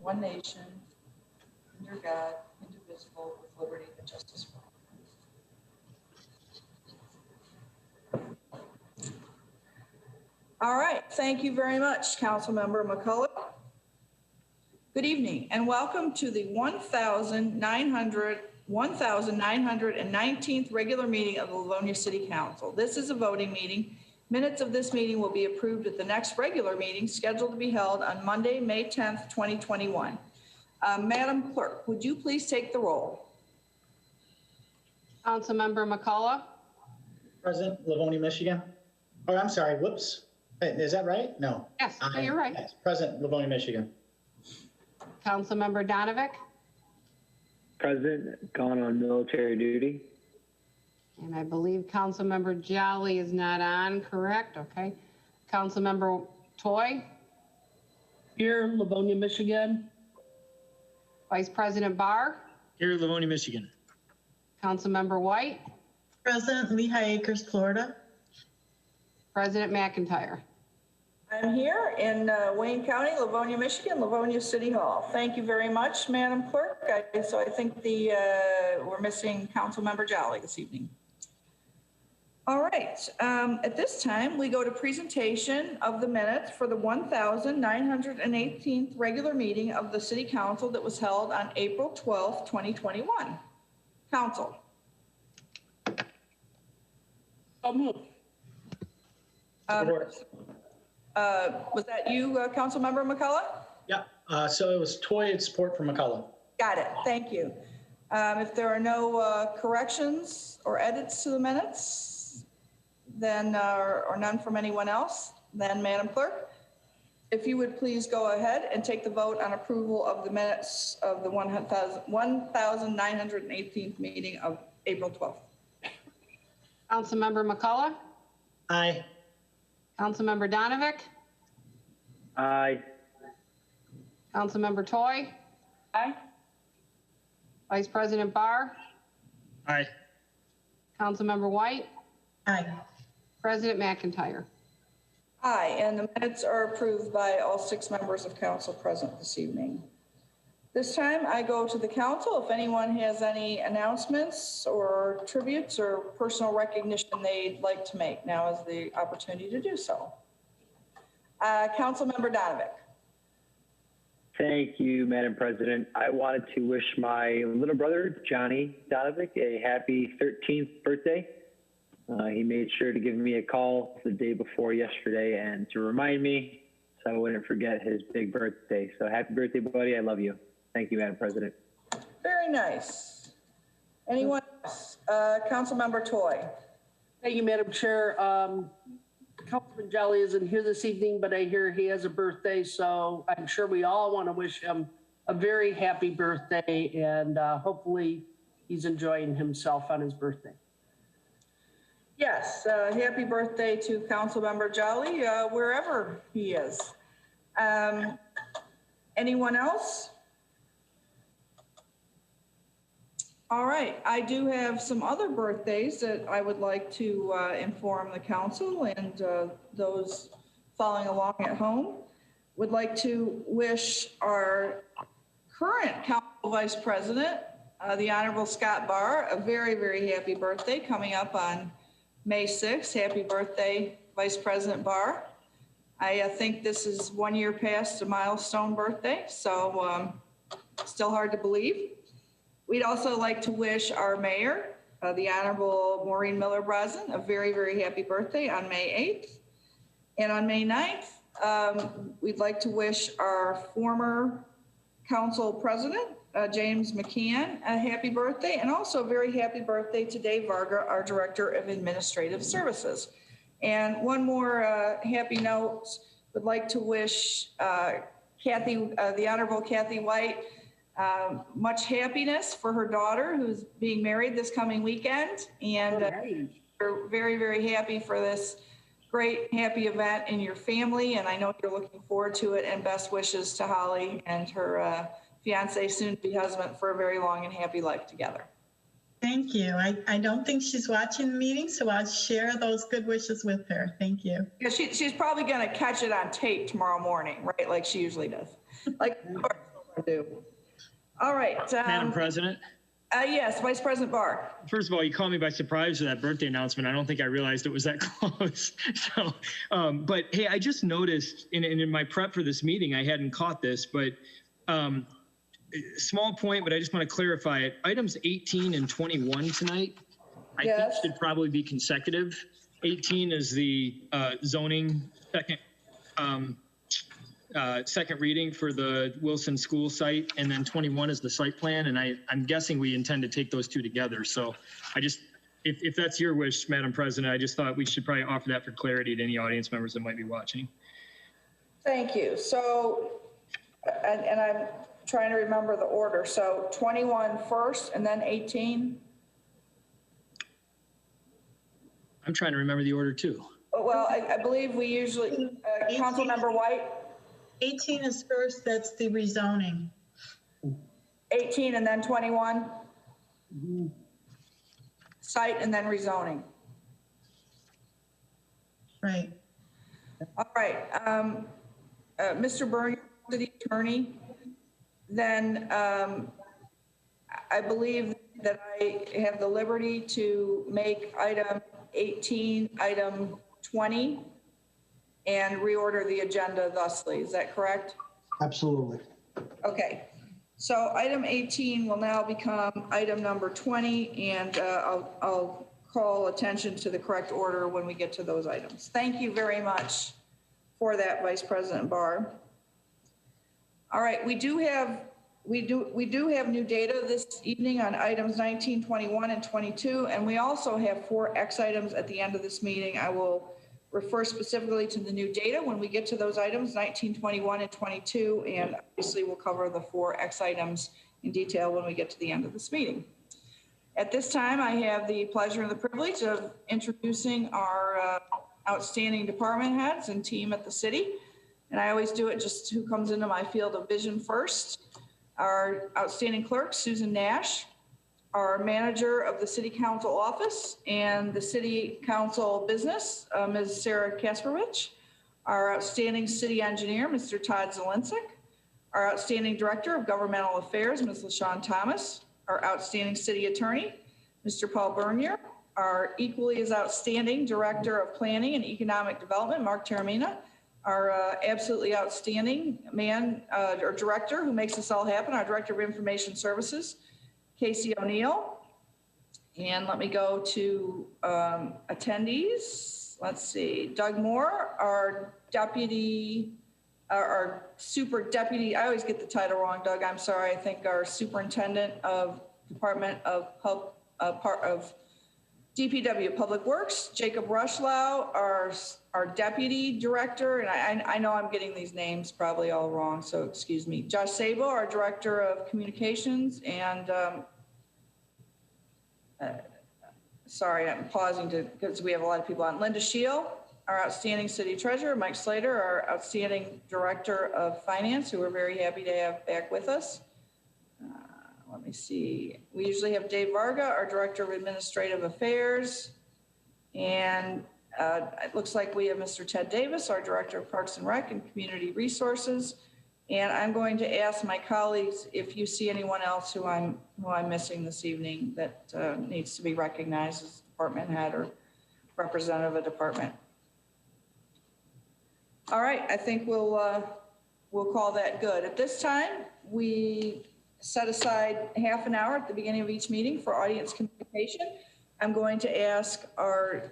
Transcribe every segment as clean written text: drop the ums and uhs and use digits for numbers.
one nation, under God, indivisible, with liberty and justice for all. All right, thank you very much, Councilmember McCullough. Good evening and welcome to the 1919th regular meeting of the Livonia City Council. This is a voting meeting. Minutes of this meeting will be approved at the next regular meeting scheduled to be held on Monday, May 10th, 2021. Madam Clerk, would you please take the roll? Councilmember McCullough. Present, Livonia, Michigan. Oh, I'm sorry, whoops. Hey, is that right? No. Yes, you're right. Yes, present, Livonia, Michigan. Councilmember Donovic. Present, gone on military duty. And I believe Councilmember Jolly is not on, correct? Okay. Councilmember Toy. Here, Livonia, Michigan. Vice President Barr. Here, Livonia, Michigan. Councilmember White. President, Lehigh Acres, Florida. President McIntyre. I'm here in Wayne County, Livonia, Michigan, Livonia City Hall. Thank you very much, Madam Clerk. So I think we're missing Councilmember Jolly this evening. All right, at this time, we go to presentation of the minutes for the 1918th regular meeting of the City Council that was held on April 12th, 2021. Council. So moved. Was that you, Councilmember McCullough? Yeah, so it was Toy and support from McCullough. Got it, thank you. If there are no corrections or edits to the minutes, then, or none from anyone else, then Madam Clerk, if you would please go ahead and take the vote on approval of the minutes of the 1918th meeting of April 12th. Councilmember McCullough. Aye. Councilmember Donovic. Aye. Councilmember Toy. Aye. Vice President Barr. Aye. Councilmember White. Aye. President McIntyre. Aye, and the minutes are approved by all 6 members of council present this evening. This time I go to the council. If anyone has any announcements or tributes or personal recognition they'd like to make, now is the opportunity to do so. Councilmember Donovic. Thank you, Madam President. I wanted to wish my little brother, Johnny Donovic, a happy 13th birthday. He made sure to give me a call the day before yesterday and to remind me so I wouldn't forget his big birthday. So happy birthday, buddy. I love you. Thank you, Madam President. Very nice. Anyone else? Councilmember Toy. Thank you, Madam Chair. Councilman Jolly isn't here this evening, but I hear he has a birthday, so I'm sure we all want to wish him a very happy birthday, and hopefully he's enjoying himself on his birthday. Yes, happy birthday to Councilmember Jolly, wherever he is. Anyone else? All right, I do have some other birthdays that I would like to inform the council and those following along at home. Would like to wish our current council vice president, the Honorable Scott Barr, a very, very happy birthday coming up on May 6th. Happy birthday, Vice President Barr. I think this is 1 year past a milestone birthday, so still hard to believe. We'd also like to wish our mayor, the Honorable Maureen Miller-Brazen, a very, very happy birthday on May 8th. And on May 9th, we'd like to wish our former council president, James McCann, a happy birthday, and also a very happy birthday to Dave Varga, our Director of Administrative Services. And one more happy note, would like to wish the Honorable Kathy White much happiness for her daughter who's being married this coming weekend. And we're very, very happy for this great, happy event in your family. And I know you're looking forward to it, and best wishes to Holly and her fiance, soon-to-be husband, for a very long and happy life together. Thank you. I don't think she's watching the meeting, so I'll share those good wishes with her. Thank you. Yeah, she's probably going to catch it on tape tomorrow morning, right? Like she usually does. Like do. All right. Madam President, Yes, Vice President Barr. first of all, you caught me by surprise with that birthday announcement. I don't think I realized it was that close. So, but hey, I just noticed in my prep for this meeting, I hadn't caught this, but small point, but I just want to clarify it. Items 18 and 21 tonight, I think Yes. should probably be consecutive. 18 is the zoning second reading for the Wilson School site, and then 21 is the site plan, and I'm guessing we intend to take those two together. So I just, if that's your wish, Madam President, I just thought we should probably offer that for clarity to any audience members that might be watching. Thank you. So, and I'm trying to remember the order. So 21 first and then 18? I'm trying to remember the order too. Well, I believe we usually, Councilmember White, 18 is first, that's the rezoning. 18 and then 21? Site and then rezoning. Right. All right. Mr. Bernier, City Attorney, then I believe that I have the liberty to make item 18, item 20, and reorder the agenda thusly. Is that correct? Absolutely. Okay. So item 18 will now become item number 20, and I'll call attention to the correct order when we get to those items. Thank you very much for that, Vice President Barr. All right, we do have new data this evening on items 19, 21, and 22, and we also have 4 X items at the end of this meeting. I will refer specifically to the new data when we get to those items, 19, 21, and 22, and obviously we'll cover the 4 X items in detail when we get to the end of this meeting. At this time, I have the pleasure and the privilege of introducing our outstanding department heads and team at the city. And I always do it just who comes into my field of vision first. Our outstanding clerk, Susan Nash, our manager of the City Council office and the City Council business, Ms. Sarah Kasperwich, our outstanding city engineer, Mr. Todd Zielinczyk, our outstanding director of governmental affairs, Ms. LaShawn Thomas, our outstanding city attorney, Mr. Paul Bernier, our equally as outstanding director of planning and economic development, Mark Taramina, our absolutely outstanding man or director who makes this all happen, our director of information services, Casey O'Neill. And let me go to attendees. Let's see, Doug Moore, our deputy, our super deputy, I always get the title wrong, Doug, I'm sorry. I think our superintendent of Department of DPW Public Works, Jacob Rushlau, our deputy director, and I know I'm getting these names probably all wrong, so excuse me. Josh Sabo, our director of communications, and sorry, I'm pausing because we have a lot of people on. Linda Scheel, our outstanding city treasurer, Mike Slater, our outstanding director of finance, who we're very happy to have back with us. Let me see. We usually have Dave Varga, our director of administrative affairs. And it looks like we have Mr. Ted Davis, our director of parks and rec and community resources. And I'm going to ask my colleagues if you see anyone else who I'm missing this evening that needs to be recognized as department head or representative of a department. All right, I think we'll call that good. At this time, we set aside half an hour at the beginning of each meeting for audience communication. I'm going to ask our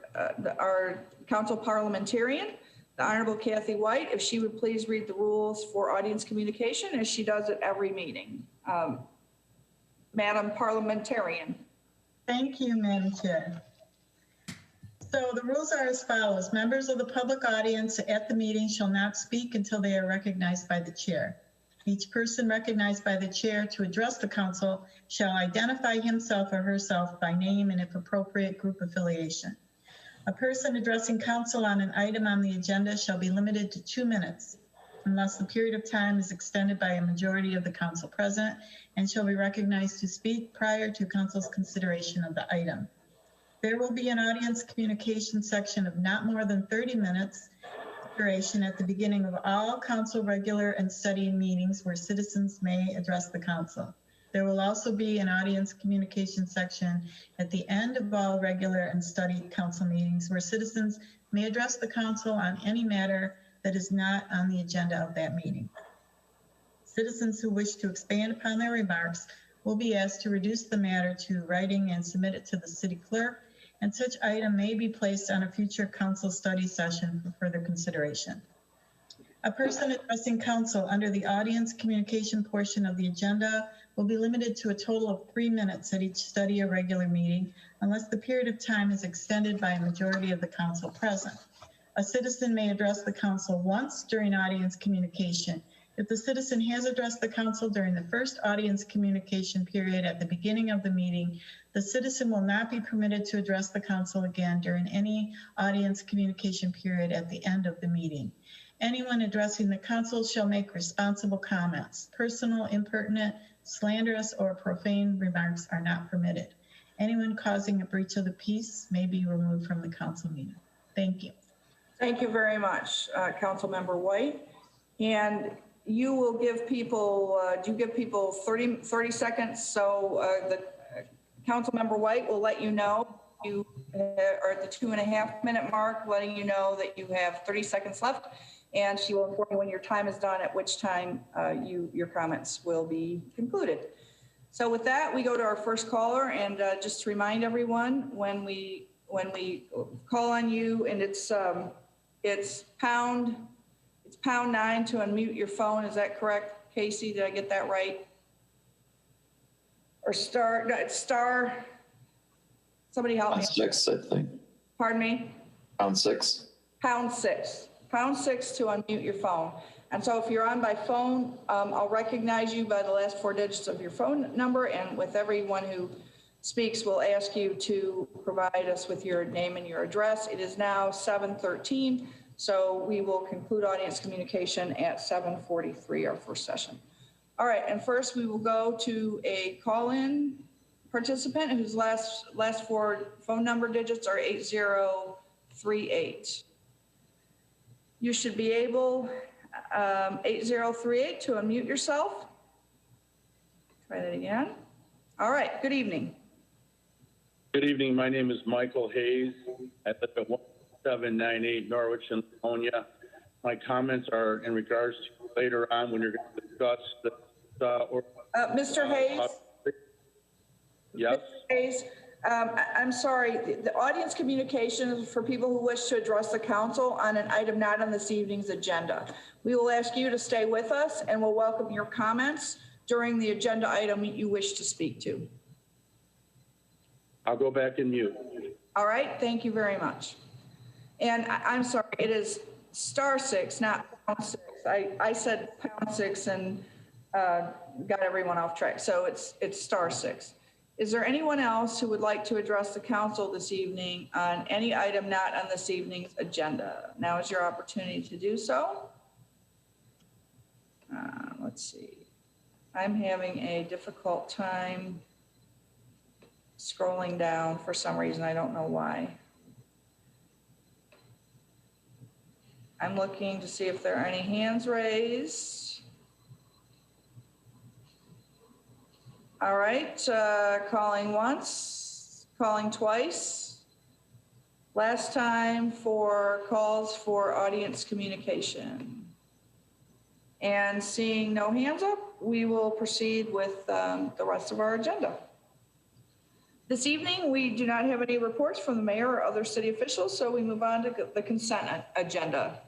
council parliamentarian, the Honorable Kathy White, if she would please read the rules for audience communication as she does at every meeting. Madam Parliamentarian. Thank you, Madam Chair. So the rules are as follows. Members of the public audience at the meeting shall not speak until they are recognized by the chair. Each person recognized by the chair to address the council shall identify himself or herself by name and, if appropriate, group affiliation. A person addressing council on an item on the agenda shall be limited to 2 minutes unless the period of time is extended by a majority of the council present and shall be recognized to speak prior to council's consideration of the item. There will be an audience communication section of not more than 30 minutes. The declaration at the beginning of all council regular and study meetings where citizens may address the council. There will also be an audience communication section at the end of all regular and study council meetings where citizens may address the council on any matter that is not on the agenda of that meeting. Citizens who wish to expand upon their remarks will be asked to reduce the matter to writing and submit it to the city clerk, and such item may be placed on a future council study session for further consideration. A person addressing council under the audience communication portion of the agenda will be limited to a total of 3 minutes at each study or regular meeting, unless the period of time is extended by a majority of the council present. A citizen may address the council once during audience communication. If the citizen has addressed the council during the first audience communication period at the beginning of the meeting, the citizen will not be permitted to address the council again during any audience communication period at the end of the meeting. Anyone addressing the council shall make responsible comments. Personal, impertinent, slanderous, or profane remarks are not permitted. Anyone causing a breach of the peace may be removed from the council meeting. Thank you. Thank you very much, Councilmember White. And you will give people, do you give people 30 seconds? So the Councilmember White will let you know you are at the 2.5-minute mark, letting you know that you have 30 seconds left. And she will inform you when your time is done, at which time your comments will be concluded. So with that, we go to our first caller, and just to remind everyone, when we call on you, and it's pound 9 to unmute your phone. Is that correct, Casey? Did I get that right? Or star? No, it's star. Somebody help me. Pound 6, I think. Pardon me? Pound 6. Pound 6. Pound 6 to unmute your phone. And so if you're on by phone, I'll recognize you by the last 4 digits of your phone number. And with everyone who speaks, we'll ask you to provide us with your name and your address. It is now 7:13, so we will conclude audience communication at 7:43, our first session. All right, and first we will go to a call-in participant whose last 4 phone number digits are 8038. You should be able, 8038, to unmute yourself. Try that again. All right, good evening. Good evening. My name is Michael Hayes. I live at 1798 Norwich in Livonia. My comments are in regards to later on when you're going to discuss the Mr. Hayes? Yes? Mr. Hayes, I'm sorry. The audience communication is for people who wish to address the council on an item not on this evening's agenda. We will ask you to stay with us, and we'll welcome your comments during the agenda item you wish to speak to. I'll go back in mute. All right, thank you very much. And I'm sorry, it is *6, not #6. I said #6 and got everyone off track. So it's *6. Is there anyone else who would like to address the council this evening on any item not on this evening's agenda? Now is your opportunity to do so. Let's see. I'm having a difficult time scrolling down for some reason. I don't know why. I'm looking to see if there are any hands raised. All right, calling once, calling twice. Last time for calls for audience communication. And seeing no hands up, we will proceed with the rest of our agenda. This evening, we do not have any reports from the mayor or other city officials, so we move on to the consent agenda.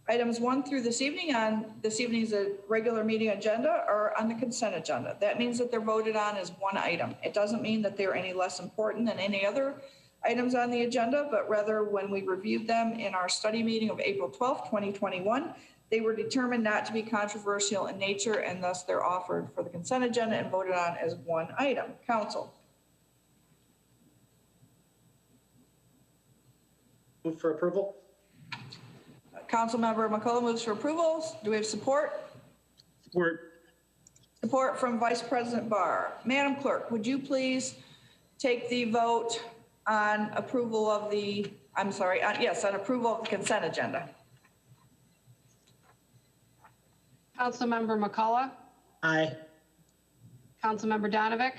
Items 1 through this evening on this evening's regular meeting agenda are on the consent agenda. That means that they're voted on as one item. It doesn't mean that they're any less important than any other items on the agenda, but rather when we reviewed them in our study meeting of April 12th, 2021, they were determined not to be controversial in nature, and thus they're offered for the consent agenda and voted on as one item. Council. Move for approval. Councilmember McCullough moves for approval. Do we have support? Support. Support from Vice President Barr. Madam Clerk, would you please take the vote on approval of the, on approval of the consent agenda? Councilmember McCullough, Aye. Councilmember Donovic,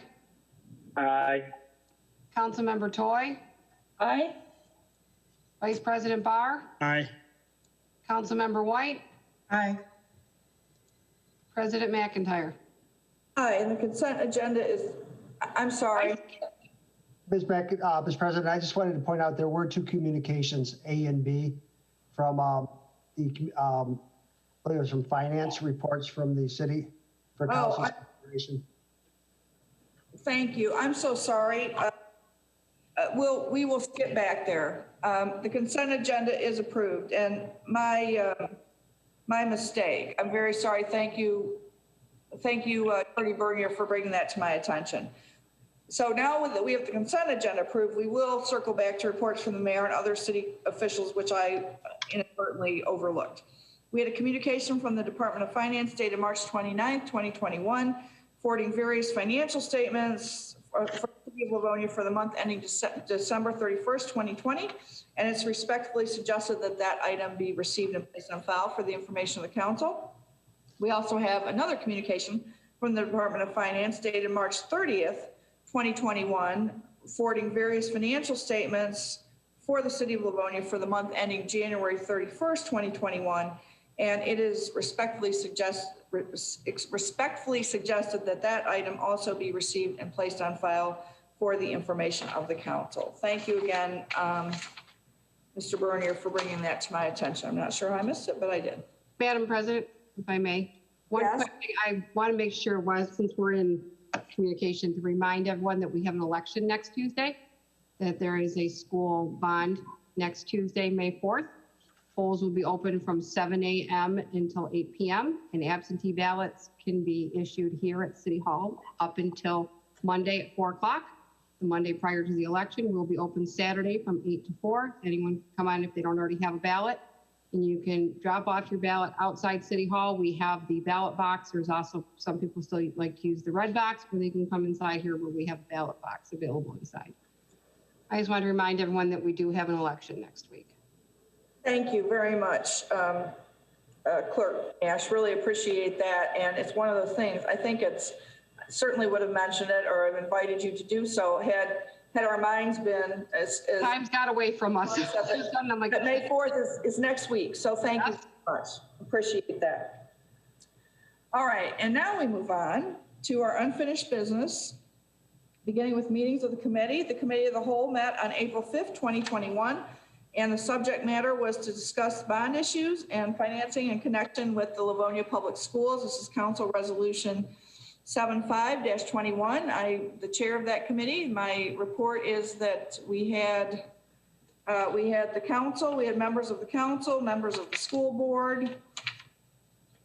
Aye. Councilmember Toy, Aye. Vice President Barr, Aye. Councilmember White, Aye. President McIntyre. Aye, and the consent agenda is, I'm sorry. Ms. President, I just wanted to point out there were two communications, A and B, from I think it was from finance reports from the city for council's consideration. Thank you. I'm so sorry. We will skip back there. The consent agenda is approved, and my mistake. I'm very sorry. Thank you, Attorney Bernier, for bringing that to my attention. So now that we have the consent agenda approved, we will circle back to reports from the mayor and other city officials, which I inadvertently overlooked. We had a communication from the Department of Finance dated March 29th, 2021, forwarding various financial statements for the city of Livonia for the month ending December 31st, 2020. And it's respectfully suggested that that item be received and placed on file for the information of the council. We also have another communication from the Department of Finance dated March 30th, 2021, forwarding various financial statements for the city of Livonia for the month ending January 31st, 2021. And it is respectfully suggested that that item also be received and placed on file for the information of the council. Thank you again, Mr. Bernier, for bringing that to my attention. I'm not sure how I missed it, but I did. Madam President, if I may, one Yes. quick thing I want to make sure was, since we're in communication, to remind everyone that we have an election next Tuesday, that there is a school bond next Tuesday, May 4th. Polls will be open from 7 a.m. until 8 p.m. and absentee ballots can be issued here at City Hall up until Monday at 4 o'clock. The Monday prior to the election will be open Saturday from 8 to 4. Anyone can come on if they don't already have a ballot. And you can drop off your ballot outside City Hall. We have the ballot box. There's also some people still like to use the red box, where they can come inside here where we have a ballot box available inside. I just want to remind everyone that we do have an election next week. Thank you very much, Clerk Ash. Really appreciate that. And it's one of those things, I think it's, certainly would have mentioned it or have invited you to do so had our minds been as Time's got away from us. I'm like, but May 4th is next week. So thank you so much. Appreciate that. All right. And now we move on to our unfinished business, beginning with meetings of the committee. The Committee of the Whole met on April 5th, 2021. And the subject matter was to discuss bond issues and financing in connection with the Livonia Public Schools. This is Council Resolution 75-21. The chair of that committee. My report is that we had the council, we had members of the council, members of the school board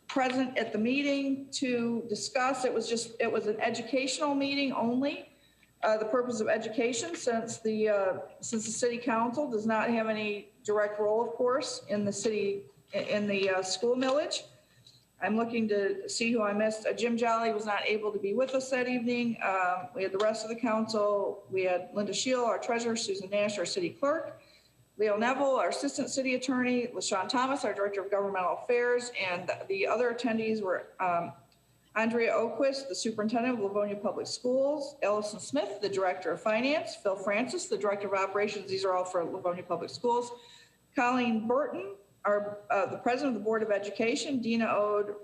present at the meeting to discuss. It was an educational meeting only. The purpose of education, since the city council does not have any direct role, of course, in the city, in the school millage. I'm looking to see who I missed. Jim Jolly was not able to be with us that evening. We had the rest of the council. We had Linda Scheel, our treasurer, Susan Nash, our city clerk, Leo Neville, our assistant city attorney, LaShawn Thomas, our director of governmental affairs, and the other attendees were Andrea Oquist, the superintendent of Livonia Public Schools, Ellison Smith, the director of finance, Phil Francis, the director of operations. These are all for Livonia Public Schools. Colleen Burton, the president of the Board of Education, Dina Ode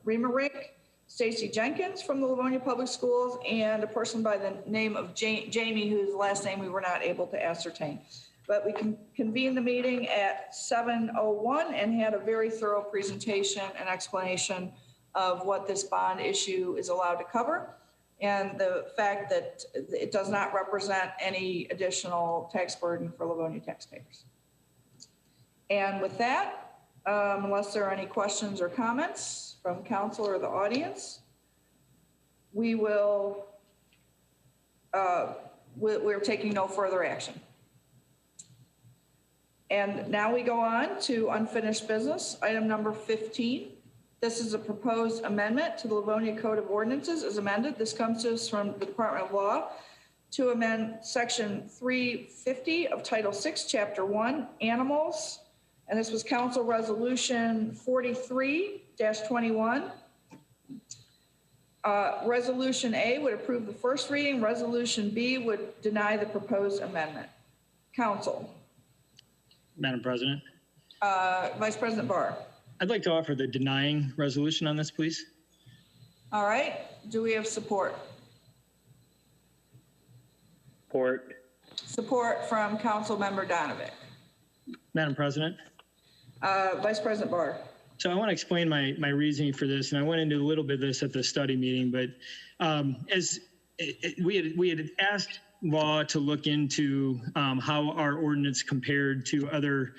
Reemerick, Stacy Jenkins from the Livonia Public Schools, and a person by the name of Jamie, whose last name we were not able to ascertain. But we convened the meeting at 7:01 and had a very thorough presentation and explanation of what this bond issue is allowed to cover, and the fact that it does not represent any additional tax burden for Livonia taxpayers. And with that, unless there are any questions or comments from council or the audience, we will, we're taking no further action. And now we go on to unfinished business, item number 15. This is a proposed amendment to the Livonia Code of Ordinances as amended. This comes to us from the Department of Law to amend section 350 of Title 6, Chapter 1, Animals, And this was Council Resolution 43-21. Resolution A would approve the first reading. Resolution B would deny the proposed amendment. Council. Madam President, Vice President Barr. I'd like to offer the denying resolution on this, please. All right. Do we have support? Support. Support from Council Member Donovan. Madam President. Vice President Barr. So I want to explain my reasoning for this, and I went into a little bit of this at the study meeting, but we had asked law to look into how our ordinance compared to other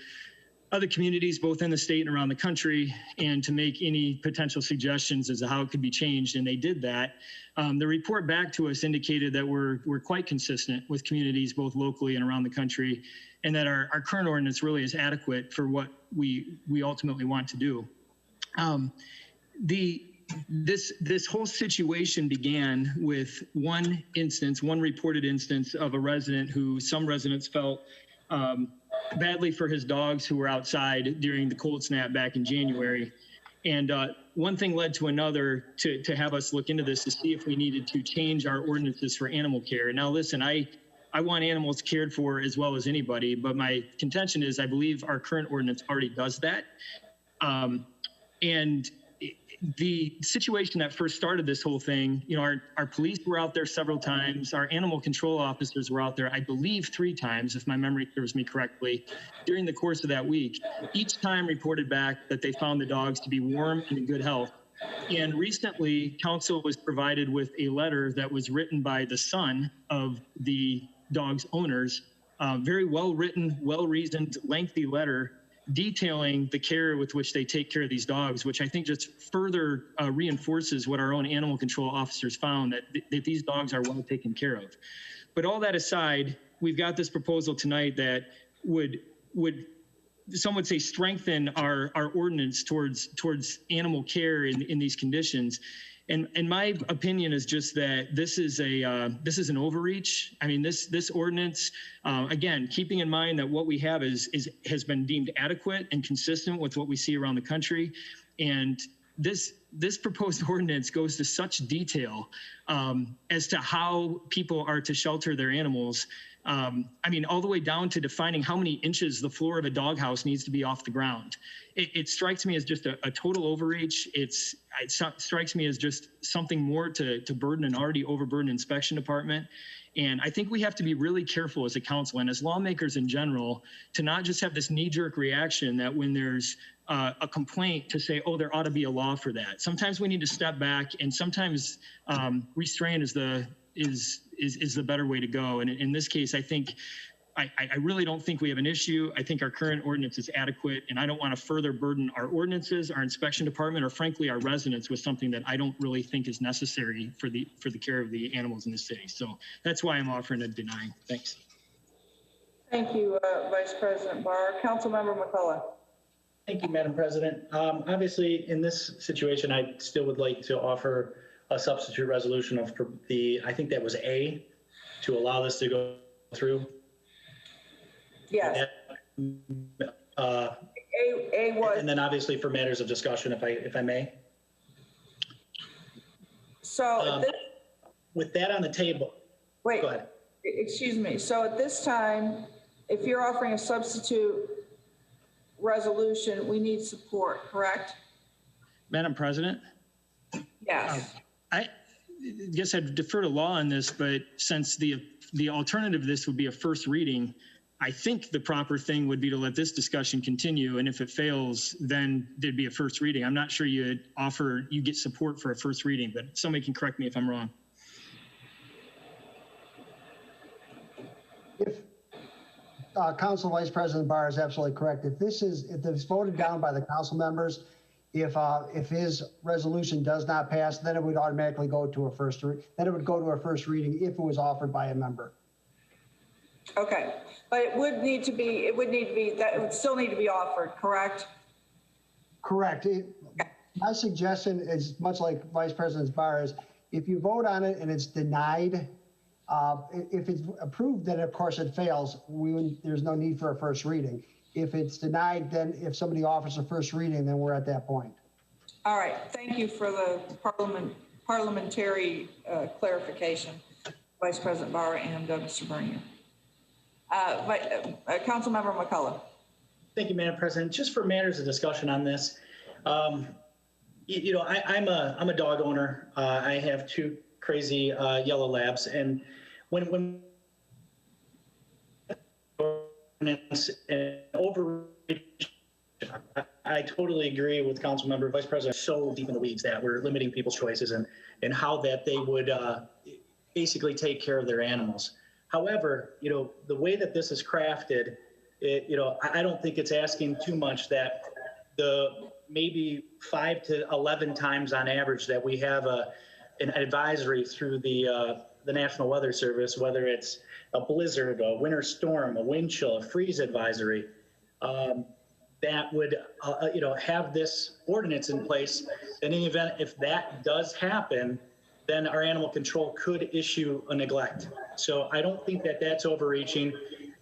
communities, both in the state and around the country, and to make any potential suggestions as to how it could be changed, and they did that. The report back to us indicated that we're quite consistent with communities both locally and around the country, and that our current ordinance really is adequate for what we ultimately want to do. This whole situation began with one reported instance of a resident who some residents felt badly for his dogs who were outside during the cold snap back in January. And one thing led to another to have us look into this to see if we needed to change our ordinances for animal care. Now, listen, I want animals cared for as well as anybody, but my contention is I believe our current ordinance already does that. And the situation that first started this whole thing, you know, our police were out there several times. Our animal control officers were out there, I believe 3 times, if my memory serves me correctly, during the course of that week. Each time reported back that they found the dogs to be warm and in good health. And recently, council was provided with a letter that was written by the son of the dog's owners. Very well written, well reasoned, lengthy letter detailing the care with which they take care of these dogs, which I think just further reinforces what our own animal control officers found, that these dogs are well taken care of. But all that aside, we've got this proposal tonight that would some would say strengthen our ordinance towards animal care in these conditions. And my opinion is just that this is an overreach. I mean, this ordinance, again, keeping in mind that what we have has been deemed adequate and consistent with what we see around the country, and this proposed ordinance goes to such detail as to how people are to shelter their animals. I mean, all the way down to defining how many inches the floor of a doghouse needs to be off the ground. It strikes me as just a total overreach. It strikes me as just something more to burden an already overburdened inspection department. And I think we have to be really careful as a council and as lawmakers in general to not just have this knee-jerk reaction that when there's a complaint to say, oh, there ought to be a law for that. Sometimes we need to step back, and sometimes restraint is the better way to go. And in this case, I think I really don't think we have an issue. I think our current ordinance is adequate, and I don't want to further burden our ordinances, our inspection department, or frankly, our residents with something that I don't really think is necessary for the care of the animals in the city. So that's why I'm offering a denying. Thanks. Thank you, Vice President Barr. Councilmember McCullough. Thank you, Madam President. Obviously, in this situation, I still would like to offer a substitute resolution of I think that was A, to allow this to go through. Yes. A was. And then obviously for matters of discussion, if I may. So with that on the table. Wait. Go ahead. Excuse me. So at this time, if you're offering a substitute resolution, we need support, correct? Madam President? Yes. I guess I'd defer to law on this, but since the alternative to this would be a first reading, I think the proper thing would be to let this discussion continue, and if it fails, then there'd be a first reading. I'm not sure you get support for a first reading, but somebody can correct me if I'm wrong. If Council Vice President Barr is absolutely correct, if it's voted down by the council members, if his resolution does not pass, then it would automatically go to a first reading if it was offered by a member. Okay, but it would still need to be offered, correct? Correct. My suggestion is much like Vice President Barr is, if you vote on it and it's denied, if it's approved, then of course it fails. There's no need for a first reading. If it's denied, then if somebody offers a first reading, then we're at that point. All right, thank you for the parliamentary clarification, Vice President Bauer and Mr. Bernier. Councilmember McCullough. Thank you, Madam President. Just for matters of discussion on this, I'm a dog owner. I have two crazy yellow labs, and when overreach, I totally agree with Councilmember Vice President. So deep in the weeds that we're limiting people's choices and how that they would basically take care of their animals. However, the way that this is crafted, I don't think it's asking too much that the maybe 5 to 11 times on average that we have an advisory through the National Weather Service, whether it's a blizzard, a winter storm, a wind chill, a freeze advisory, that would, have this ordinance in place. In any event, if that does happen, then our animal control could issue a neglect. So I don't think that that's overreaching.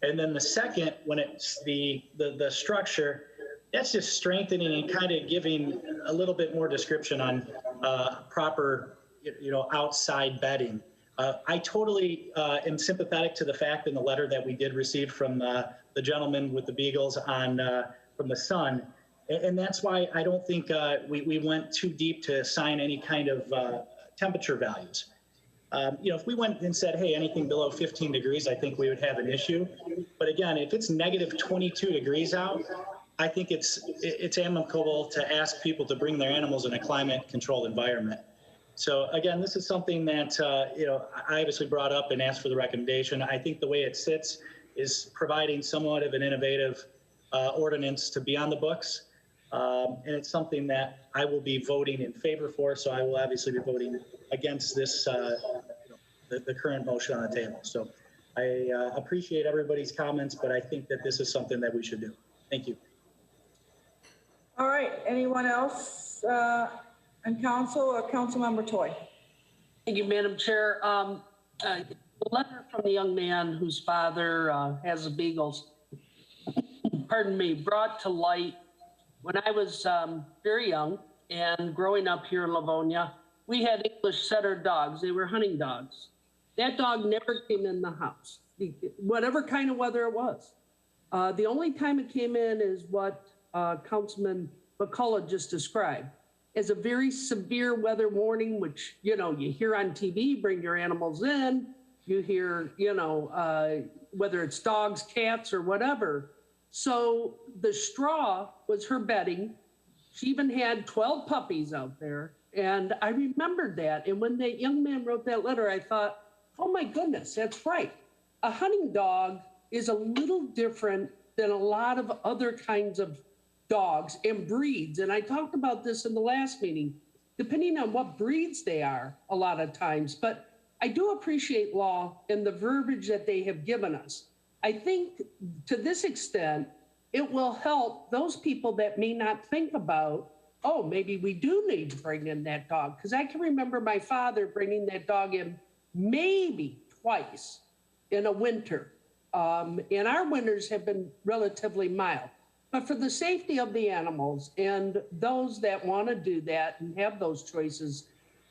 And then the second, when it's the structure, that's just strengthening and kind of giving a little bit more description on proper, outside bedding. I totally am sympathetic to the fact in the letter that we did receive from the gentleman with the beagles from the Sun. And that's why I don't think we went too deep to assign any kind of temperature values. If we went and said, hey, anything below 15 degrees, I think we would have an issue. But again, if it's negative 22 degrees out, I think it's amicable to ask people to bring their animals in a climate-controlled environment. So again, this is something that I obviously brought up and asked for the recommendation. I think the way it sits is providing somewhat of an innovative ordinance to be on the books. And it's something that I will be voting in favor for. So I will obviously be voting against this, the current motion on the table. So I appreciate everybody's comments, but I think that this is something that we should do. Thank you. All right, anyone else on council? Councilmember Toy. Thank you, Madam Chair. A letter from the young man whose father has the beagles, pardon me, brought to light when I was very young and growing up here in Livonia. We had English setter dogs. They were hunting dogs. That dog never came in the house, whatever kind of weather it was. The only time it came in is what Councilman McCullough just described as a very severe weather warning, which, you hear on TV, bring your animals in, you hear, whether it's dogs, cats, or whatever. So the straw was her bedding. She even had 12 puppies out there. And I remembered that. And when that young man wrote that letter, I thought, oh my goodness, that's right. A hunting dog is a little different than a lot of other kinds of dogs and breeds. And I talked about this in the last meeting, depending on what breeds they are a lot of times. But I do appreciate law and the verbiage that they have given us. I think to this extent, it will help those people that may not think about, oh, maybe we do need to bring in that dog. Because I can remember my father bringing that dog in maybe twice in a winter. And our winters have been relatively mild. But for the safety of the animals and those that want to do that and have those choices,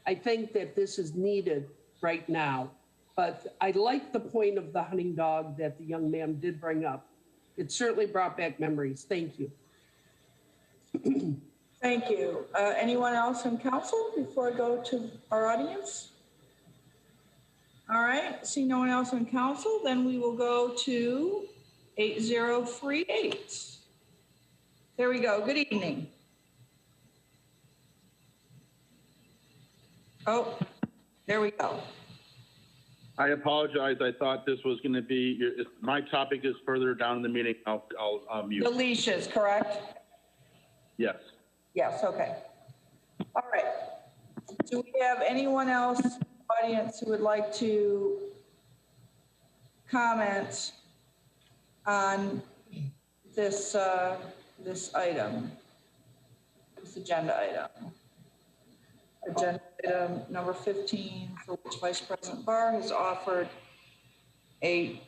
I think that this is needed right now. But I like the point of the hunting dog that the young man did bring up. It certainly brought back memories. Thank you. Thank you. Anyone else in council before I go to our audience? All right, see no one else in council, then we will go to 8038. There we go. Good evening. Oh, there we go. I apologize. I thought this was going to be, my topic is further down in the meeting. I'll mute. The leashes, correct? Yes. Yes, okay. All right. Do we have anyone else in the audience who would like to comment on this, this item, this agenda item? Agenda item number 15, for which Vice President Barr has offered a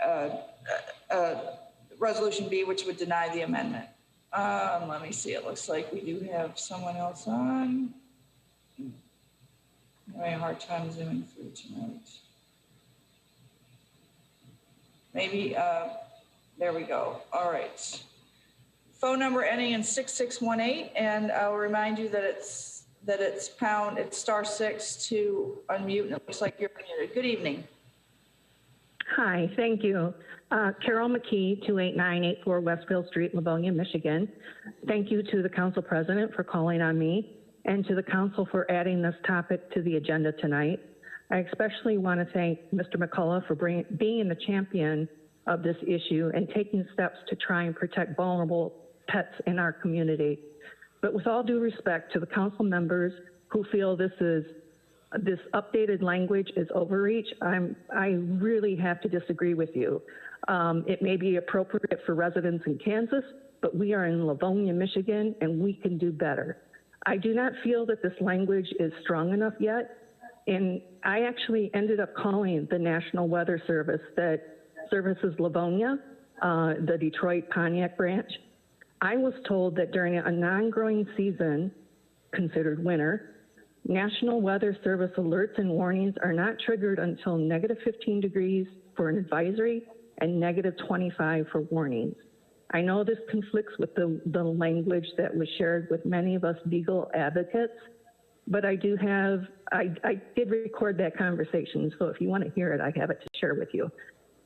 Resolution B, which would deny the amendment. Let me see, it looks like we do have someone else on. I'm having a hard time zooming through tonight. Maybe, there we go. All right. Phone number ending in 6618, and I'll remind you that it's *6 to unmute, and it looks like you're muted. Good evening. Hi, thank you. Carol McKee, 28984 Westfield Street, Livonia, Michigan. Thank you to the council president for calling on me and to the council for adding this topic to the agenda tonight. I especially want to thank Mr. McCullough for being the champion of this issue and taking steps to try and protect vulnerable pets in our community. But with all due respect to the council members who feel this updated language is overreach, I really have to disagree with you. It may be appropriate for residents in Kansas, but we are in Livonia, Michigan, and we can do better. I do not feel that this language is strong enough yet, and I actually ended up calling the National Weather Service that services Livonia, the Detroit Pontiac branch. I was told that during a non-growing season, considered winter, National Weather Service alerts and warnings are not triggered until -15 degrees for an advisory and -25 for warnings. I know this conflicts with the language that was shared with many of us Beagle advocates, but I did record that conversation, so if you want to hear it, I have it to share with you.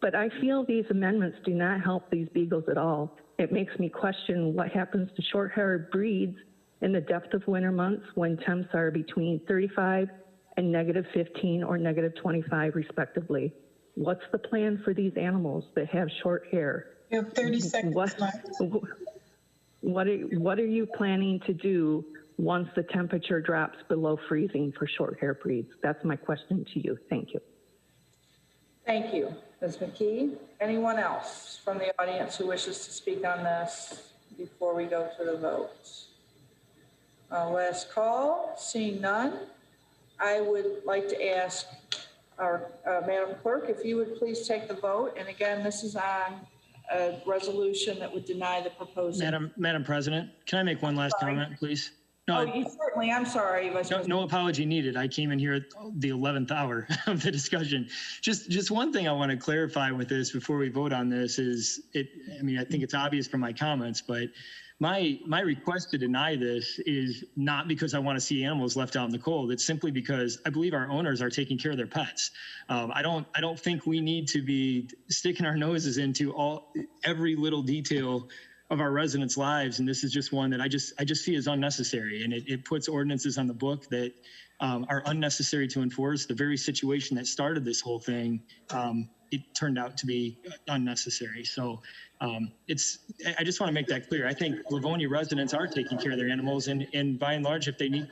But I feel these amendments do not help these Beagles at all. It makes me question what happens to short-haired breeds in the depth of winter months when temps are between 35 and -15 or -25 respectively. What's the plan for these animals that have short hair? You have 30 seconds left. What are you planning to do once the temperature drops below freezing for short-hair breeds? That's my question to you. Thank you. Thank you, Ms. McKee. Anyone else from the audience who wishes to speak on this before we go to the vote? Last call, seeing none. I would like to ask our Madam Clerk, if you would please take the vote. And again, this is on a resolution that would deny the proposal. Madam President, can I make one last comment, please? No, you certainly, I'm sorry. No apology needed. I came in here at the 11th hour of the discussion. Just one thing I want to clarify with this before we vote on this is, I think it's obvious from my comments, but my request to deny this is not because I want to see animals left out in the cold. It's simply because I believe our owners are taking care of their pets. I don't think we need to be sticking our noses into every little detail of our residents' lives, and this is just one that I just see as unnecessary, and it puts ordinances on the book that are unnecessary to enforce. The very situation that started this whole thing, it turned out to be unnecessary. So I just want to make that clear. I think Livonia residents are taking care of their animals, and by and large, if they need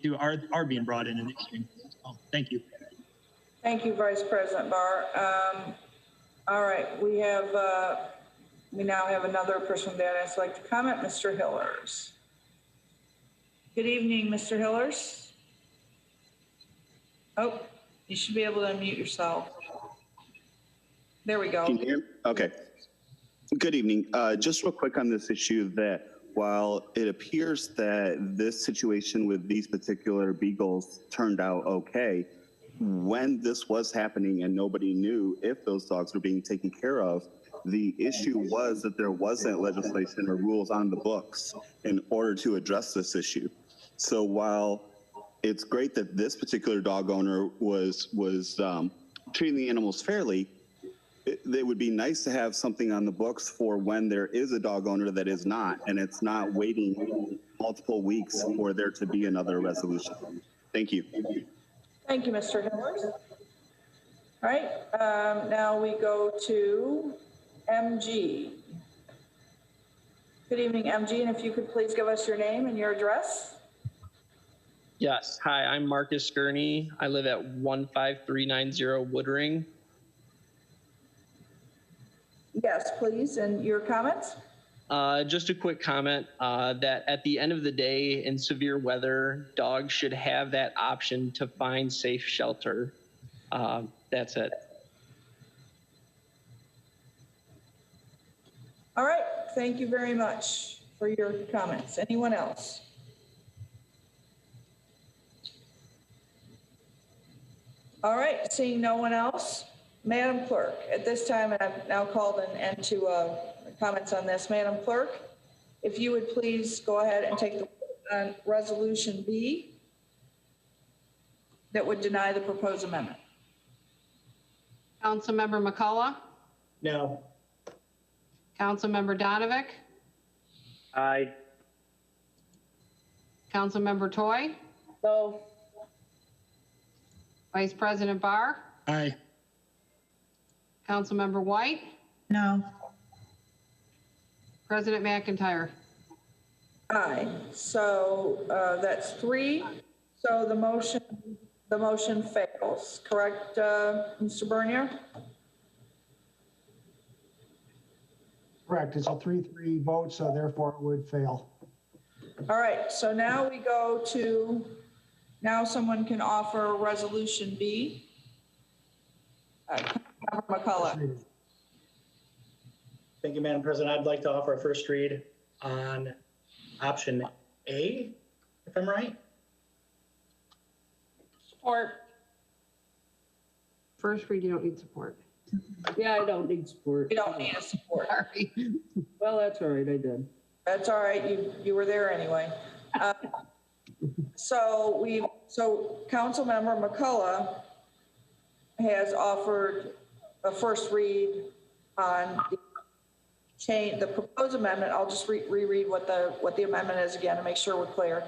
to, are being brought in the issue. So, thank you. Thank you, Vice President Barr. All right, we now have another person that would like to comment, Mr. Hillers. Good evening, Mr. Hillers. Oh, you should be able to unmute yourself. There we go. Can you hear me? Okay. Good evening. Just real quick on this issue, that while it appears that this situation with these particular beagles turned out okay, when this was happening and nobody knew if those dogs were being taken care of, the issue was that there wasn't legislation or rules on the books in order to address this issue. So while it's great that this particular dog owner was treating the animals fairly, it would be nice to have something on the books for when there is a dog owner that is not, and it's not waiting multiple weeks for there to be another resolution. Thank you. Thank you, Mr. Hillers. All right, now we go to MG. Good evening, MG, and if you could please give us your name and your address. Yes. Hi, I'm Marcus Gurney. I live at 15390 Woodring. Yes, please, and your comments? Just a quick comment that at the end of the day, in severe weather, dogs should have that option to find safe shelter. That's it. All right, thank you very much for your comments. Anyone else? All right, seeing no one else, Madam Clerk, at this time, and I've now called an end to comments on this. Madam Clerk, if you would please go ahead and take the on Resolution B that would deny the proposed amendment. Councilmember McCullough, No. Councilmember Donovic, Aye. Councilmember Toy, No. Vice President Barr, Aye. Councilmember White, No. President McIntyre. Aye. So that's 3. So the motion fails. Correct, Mr. Bernier? Correct. It's a 3-3 vote, so therefore it would fail. All right. So now we go to, now someone can offer Resolution B. Councilmember McCullough. Thank you, Madam President. I'd like to offer a first read on option A, if I'm right. Support. First read, you don't need support. Yeah, I don't need support. You don't need a support. Sorry. Well, that's all right, I did. That's all right. You were there anyway. So Councilmember McCullough has offered a first read on the proposed amendment. I'll just reread what the amendment is again to make sure we're clear.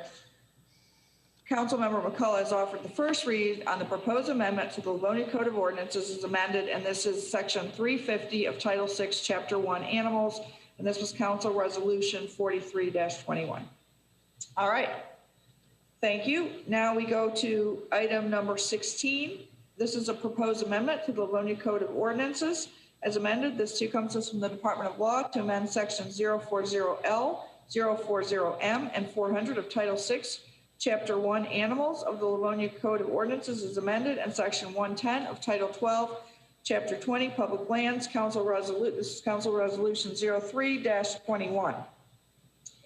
Councilmember McCullough has offered the first read on the proposed amendment to the Livonia Code of Ordinances as amended, and this is section 350 of Title 6, Chapter 1, Animals, and this was Council Resolution 43-21. All right. Thank you. Now we go to item number 16. This is a proposed amendment to the Livonia Code of Ordinances as amended. This too comes to us from the Department of Law to amend section 040L, 040M, and 400 of Title 6, Chapter 1, Animals of the Livonia Code of Ordinances is amended, and Section 110 of Title 12, Chapter 20, Public Lands, this is Council Resolution 03-21.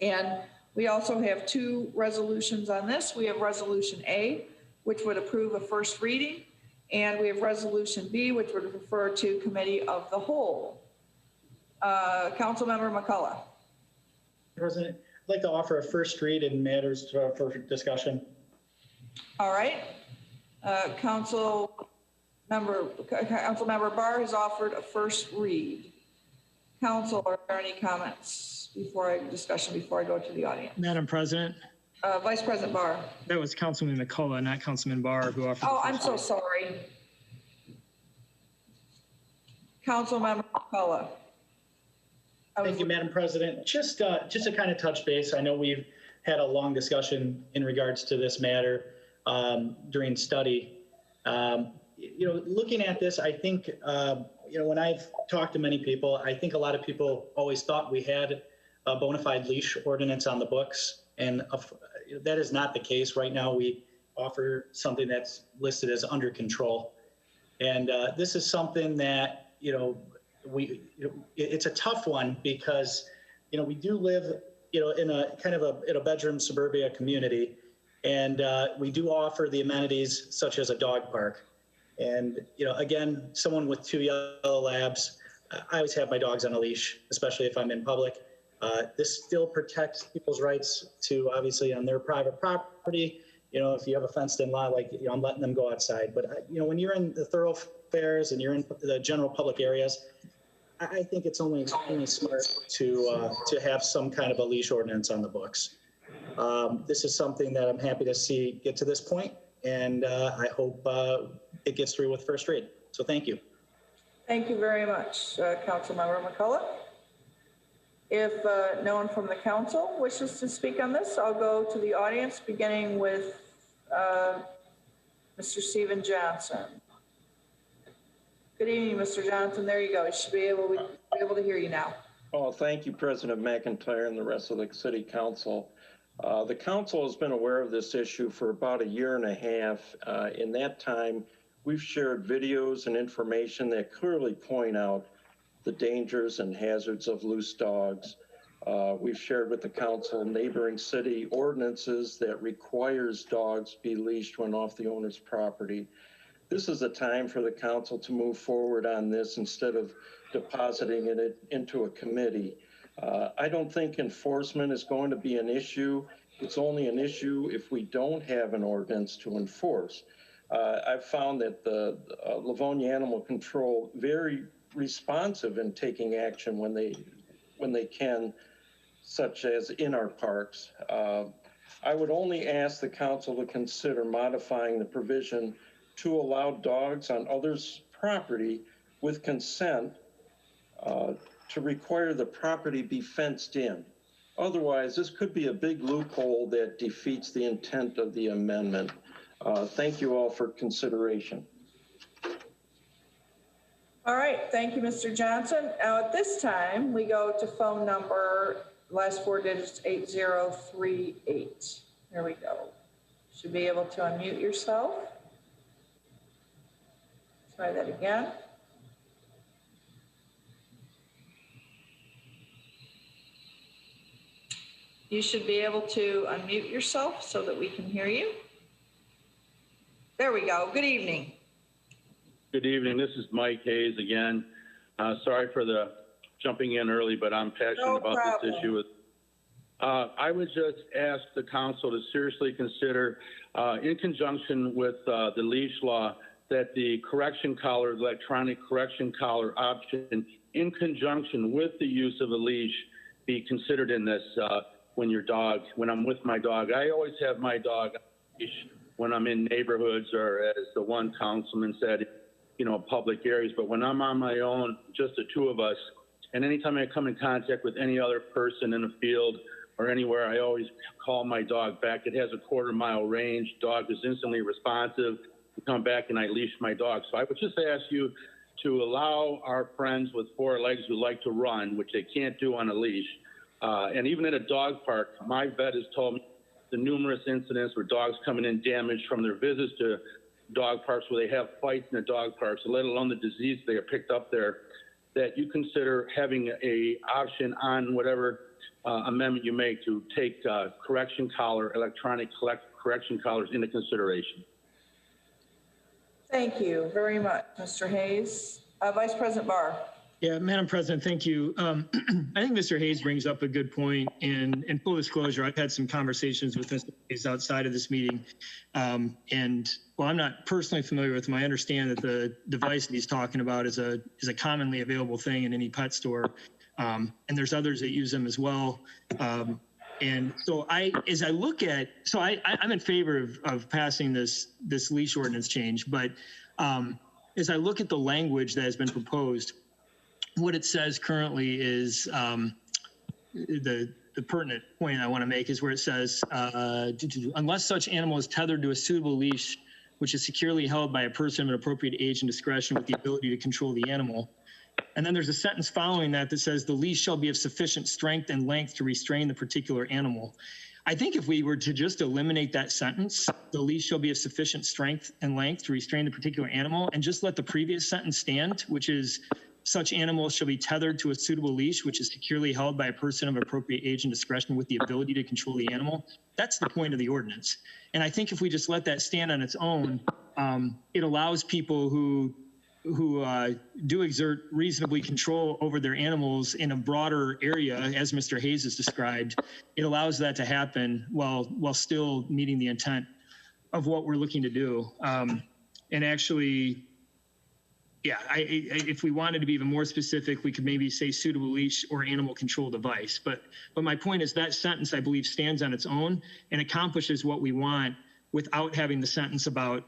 And we also have 2 resolutions on this. We have Resolution A, which would approve a first reading, and we have Resolution B, which would refer to Committee of the Whole. Councilmember McCullough. President, I'd like to offer a first read in matters for discussion. All right. Councilmember Barr has offered a first read. Council, are there any comments before I go to the audience? Madam President, Vice President Barr. that was Councilman McCullough, not Councilman Barr, who offered. Oh, I'm so sorry. Councilmember McCullough. Thank you, Madam President. Just to kind of touch base, I know we've had a long discussion in regards to this matter during study. Looking at this, I think, when I've talked to many people, I think a lot of people always thought we had a bona fide leash ordinance on the books, and that is not the case. Right now, we offer something that's listed as under control. And this is something that, it's a tough one because, we do live, in a kind of in a bedroom suburbia community, and we do offer the amenities such as a dog park. And, again, someone with 2 yellow labs, I always have my dogs on a leash, especially if I'm in public. This still protects people's rights to, obviously, on their private property. If you have a fenced-in lot, I'm letting them go outside. But, when you're in the thoroughfares and you're in the general public areas, I think it's only extremely smart to have some kind of a leash ordinance on the books. This is something that I'm happy to see get to this point, and I hope it gets through with first read. So thank you. Thank you very much, Councilmember McCullough. If no one from the council wishes to speak on this, I'll go to the audience, beginning with Mr. Stephen Johnson. Good evening, Mr. Johnson. There you go. You should be able to hear you now. Oh, thank you, President McIntyre and the rest of the City Council. The council has been aware of this issue for about 1.5 years. In that time, we've shared videos and information that clearly point out the dangers and hazards of loose dogs. We've shared with the council neighboring city ordinances that requires dogs be leashed when off the owner's property. This is a time for the council to move forward on this instead of depositing it into a committee. I don't think enforcement is going to be an issue. It's only an issue if we don't have an ordinance to enforce. I've found that the Livonia Animal Control very responsive in taking action when they can, such as in our parks. I would only ask the council to consider modifying the provision to allow dogs on others' property with consent to require the property be fenced in. Otherwise, this could be a big loophole that defeats the intent of the amendment. Thank you all for consideration. All right, thank you, Mr. Johnson. Now at this time, we go to phone number, last four digits, 8038. There we go. Should be able to unmute yourself. Try that again. You should be able to unmute yourself so that we can hear you. There we go. Good evening. Good evening. This is Mike Hayes again. Sorry for the jumping in early, but I'm passionate about this issue. I would just ask the council to seriously consider, in conjunction with the leash law, that the correction collar, electronic correction collar option, in conjunction with the use of a leash, be considered in this when I'm with my dog. I always have my dog on a leash when I'm in neighborhoods or, as the one councilman said, public areas. But when I'm on my own, just the two of us, and anytime I come in contact with any other person in the field or anywhere, I always call my dog back. It has a quarter-mile range. Dog is instantly responsive. I come back and I leash my dog. So I would just ask you to allow our friends with four legs who like to run, which they can't do on a leash, and even at a dog park, my vet has told me the numerous incidents where dogs coming in damaged from their visits to dog parks where they have fights in the dog parks, let alone the disease they are picked up there, that you consider having a option on whatever amendment you make to take correction collar, electronic correction collars into consideration. Thank you very much, Mr. Hayes. Vice President Barr. Yeah, Madam President, thank you. I think Mr. Hayes brings up a good point. In full disclosure, I've had some conversations with Mr. Hayes outside of this meeting. And while I'm not personally familiar with him, I understand that the device that he's talking about is a commonly available thing in any pet store. And there's others that use them as well. And so I'm in favor of passing this leash ordinance change. But as I look at the language that has been proposed, what it says currently is the pertinent point I want to make is where it says, unless such animal is tethered to a suitable leash, which is securely held by a person of an appropriate age and discretion with the ability to control the animal. And then there's a sentence following that says the leash shall be of sufficient strength and length to restrain the particular animal. I think if we were to just eliminate that sentence, the leash shall be of sufficient strength and length to restrain the particular animal, and just let the previous sentence stand, which is such animals shall be tethered to a suitable leash, which is securely held by a person of appropriate age and discretion with the ability to control the animal. That's the point of the ordinance. And I think if we just let that stand on its own, it allows people who do exert reasonably control over their animals in a broader area, as Mr. Hayes has described. It allows that to happen while still meeting the intent of what we're looking to do. And actually, yeah, if we wanted to be even more specific, we could maybe say suitable leash or animal control device. But my point is that sentence, I believe, stands on its own and accomplishes what we want without having the sentence about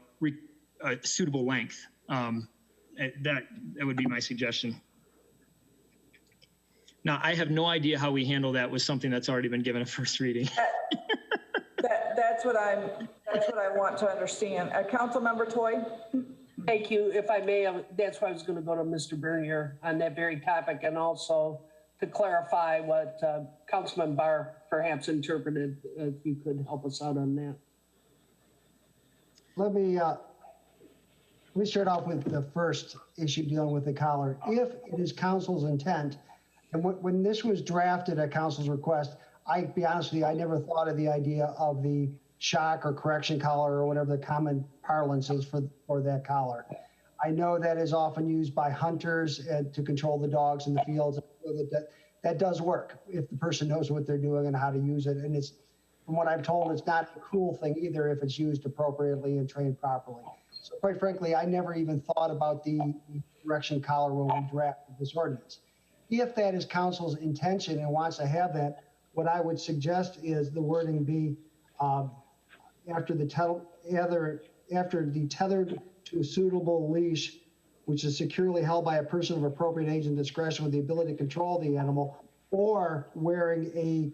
suitable length. That would be my suggestion. Now, I have no idea how we handle that with something that's already been given a first reading. That's what I want to understand. Councilmember Toy. Thank you. If I may, that's why I was going to go to Mr. Bernier on that very topic, and also to clarify what Councilman Barr perhaps interpreted, if you could help us out on that. Let me let me start off with the first issue dealing with the collar. If it is council's intent, and when this was drafted at council's request, I'll be honest with you, I never thought of the idea of the shock or correction collar or whatever the common parlance is for that collar. I know that is often used by hunters to control the dogs in the fields. That does work if the person knows what they're doing and how to use it. And it's, from what I'm told, it's not a cruel thing either if it's used appropriately and trained properly. So quite frankly, I never even thought about the correction collar when we drafted this ordinance. If that is council's intention and wants to have that, what I would suggest is the wording be after the tethered to a suitable leash, which is securely held by a person of appropriate age and discretion with the ability to control the animal, or wearing a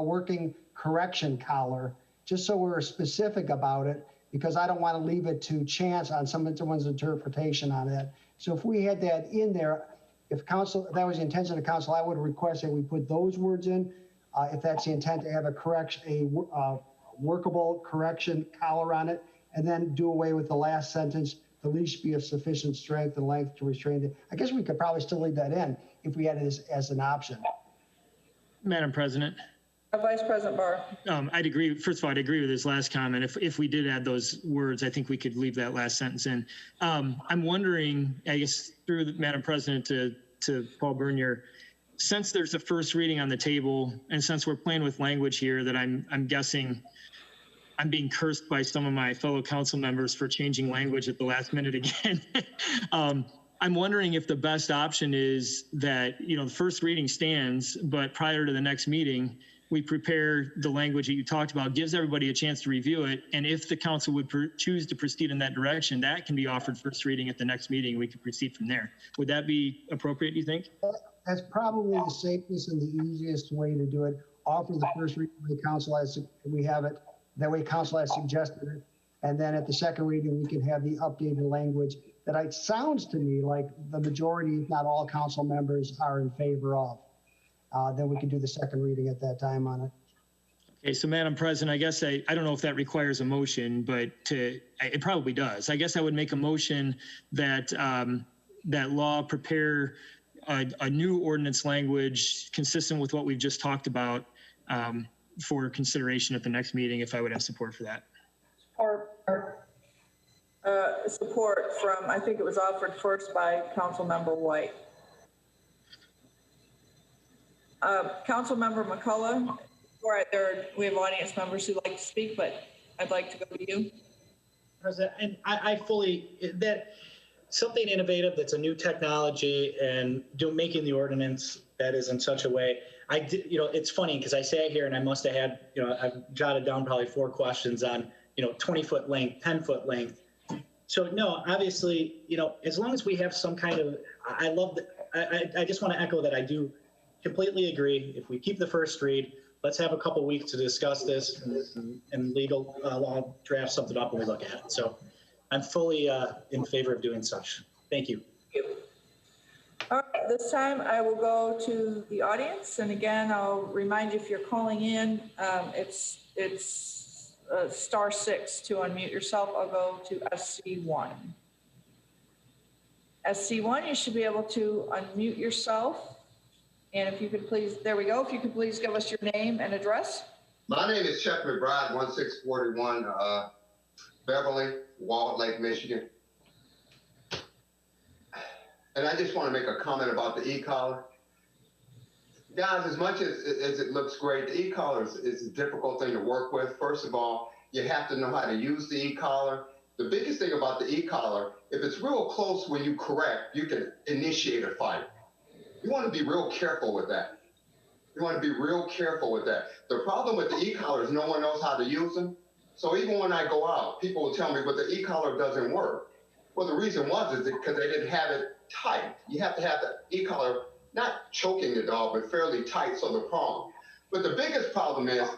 working correction collar, just so we're specific about it, because I don't want to leave it to chance on someone's interpretation on it. So if we had that in there, if that was the intention of council, I would request that we put those words in. If that's the intent, to have a workable correction collar on it, and then do away with the last sentence, the leash be of sufficient strength and length to restrain it. I guess we could probably still leave that in if we had it as an option. Madam President. Vice President Barr. I'd agree. First of all, I'd agree with his last comment. If we did add those words, I think we could leave that last sentence in. I'm wondering, I guess through the Madam President to Paul Bernier, since there's a first reading on the table, and since we're playing with language here that I'm guessing I'm being cursed by some of my fellow council members for changing language at the last minute again. I'm wondering if the best option is that, the first reading stands, but prior to the next meeting, we prepare the language that you talked about, gives everybody a chance to review it. And if the council would choose to proceed in that direction, that can be offered first reading at the next meeting. We could proceed from there. Would that be appropriate, do you think? That's probably the safest and the easiest way to do it. Offer the first reading to the council as we have it. That way council has suggested it. And then at the second reading, we can have the updated language that it sounds to me like the majority, if not all council members are in favor of. Then we can do the second reading at that time on it. Okay, so Madam President, I guess I don't know if that requires a motion, but it probably does. I guess I would make a motion that that law prepare a new ordinance language consistent with what we've just talked about for consideration at the next meeting, if I would have support for that. Support from, I think it was offered first by Councilmember White. Councilmember McCullough, we have audience members who like to speak, but I'd like to go to you. President, and I fully, that something innovative that's a new technology and making the ordinance that is in such a way. It's funny because I sat here and I must have had, I've jotted down probably 4 questions on, 20-foot length, 10-foot length. So no, obviously, as long as we have some kind of, I just want to echo that I do completely agree. If we keep the first read, let's have a couple weeks to discuss this and legal law draft something up and we look at it. So I'm fully in favor of doing such. Thank you. All right, this time I will go to the audience. And again, I'll remind you, if you're calling in, it's *6 to unmute yourself. I'll go to SC1. SC1, you should be able to unmute yourself. And if you could please, there we go. If you could please give us your name and address. My name is Chuck McBride, 1641 Beverly, Walled Lake, Michigan. And I just want to make a comment about the e-collar. Guys, as much as it looks great, the e-collar is a difficult thing to work with. First of all, you have to know how to use the e-collar. The biggest thing about the e-collar, if it's real close when you correct, you can initiate a fight. You want to be real careful with that. You want to be real careful with that. The problem with the e-collar is no one knows how to use them. So even when I go out, people will tell me, but the e-collar doesn't work. Well, the reason is because they didn't have it tight. You have to have the e-collar not choking the dog, but fairly tight so the prong. But the biggest problem is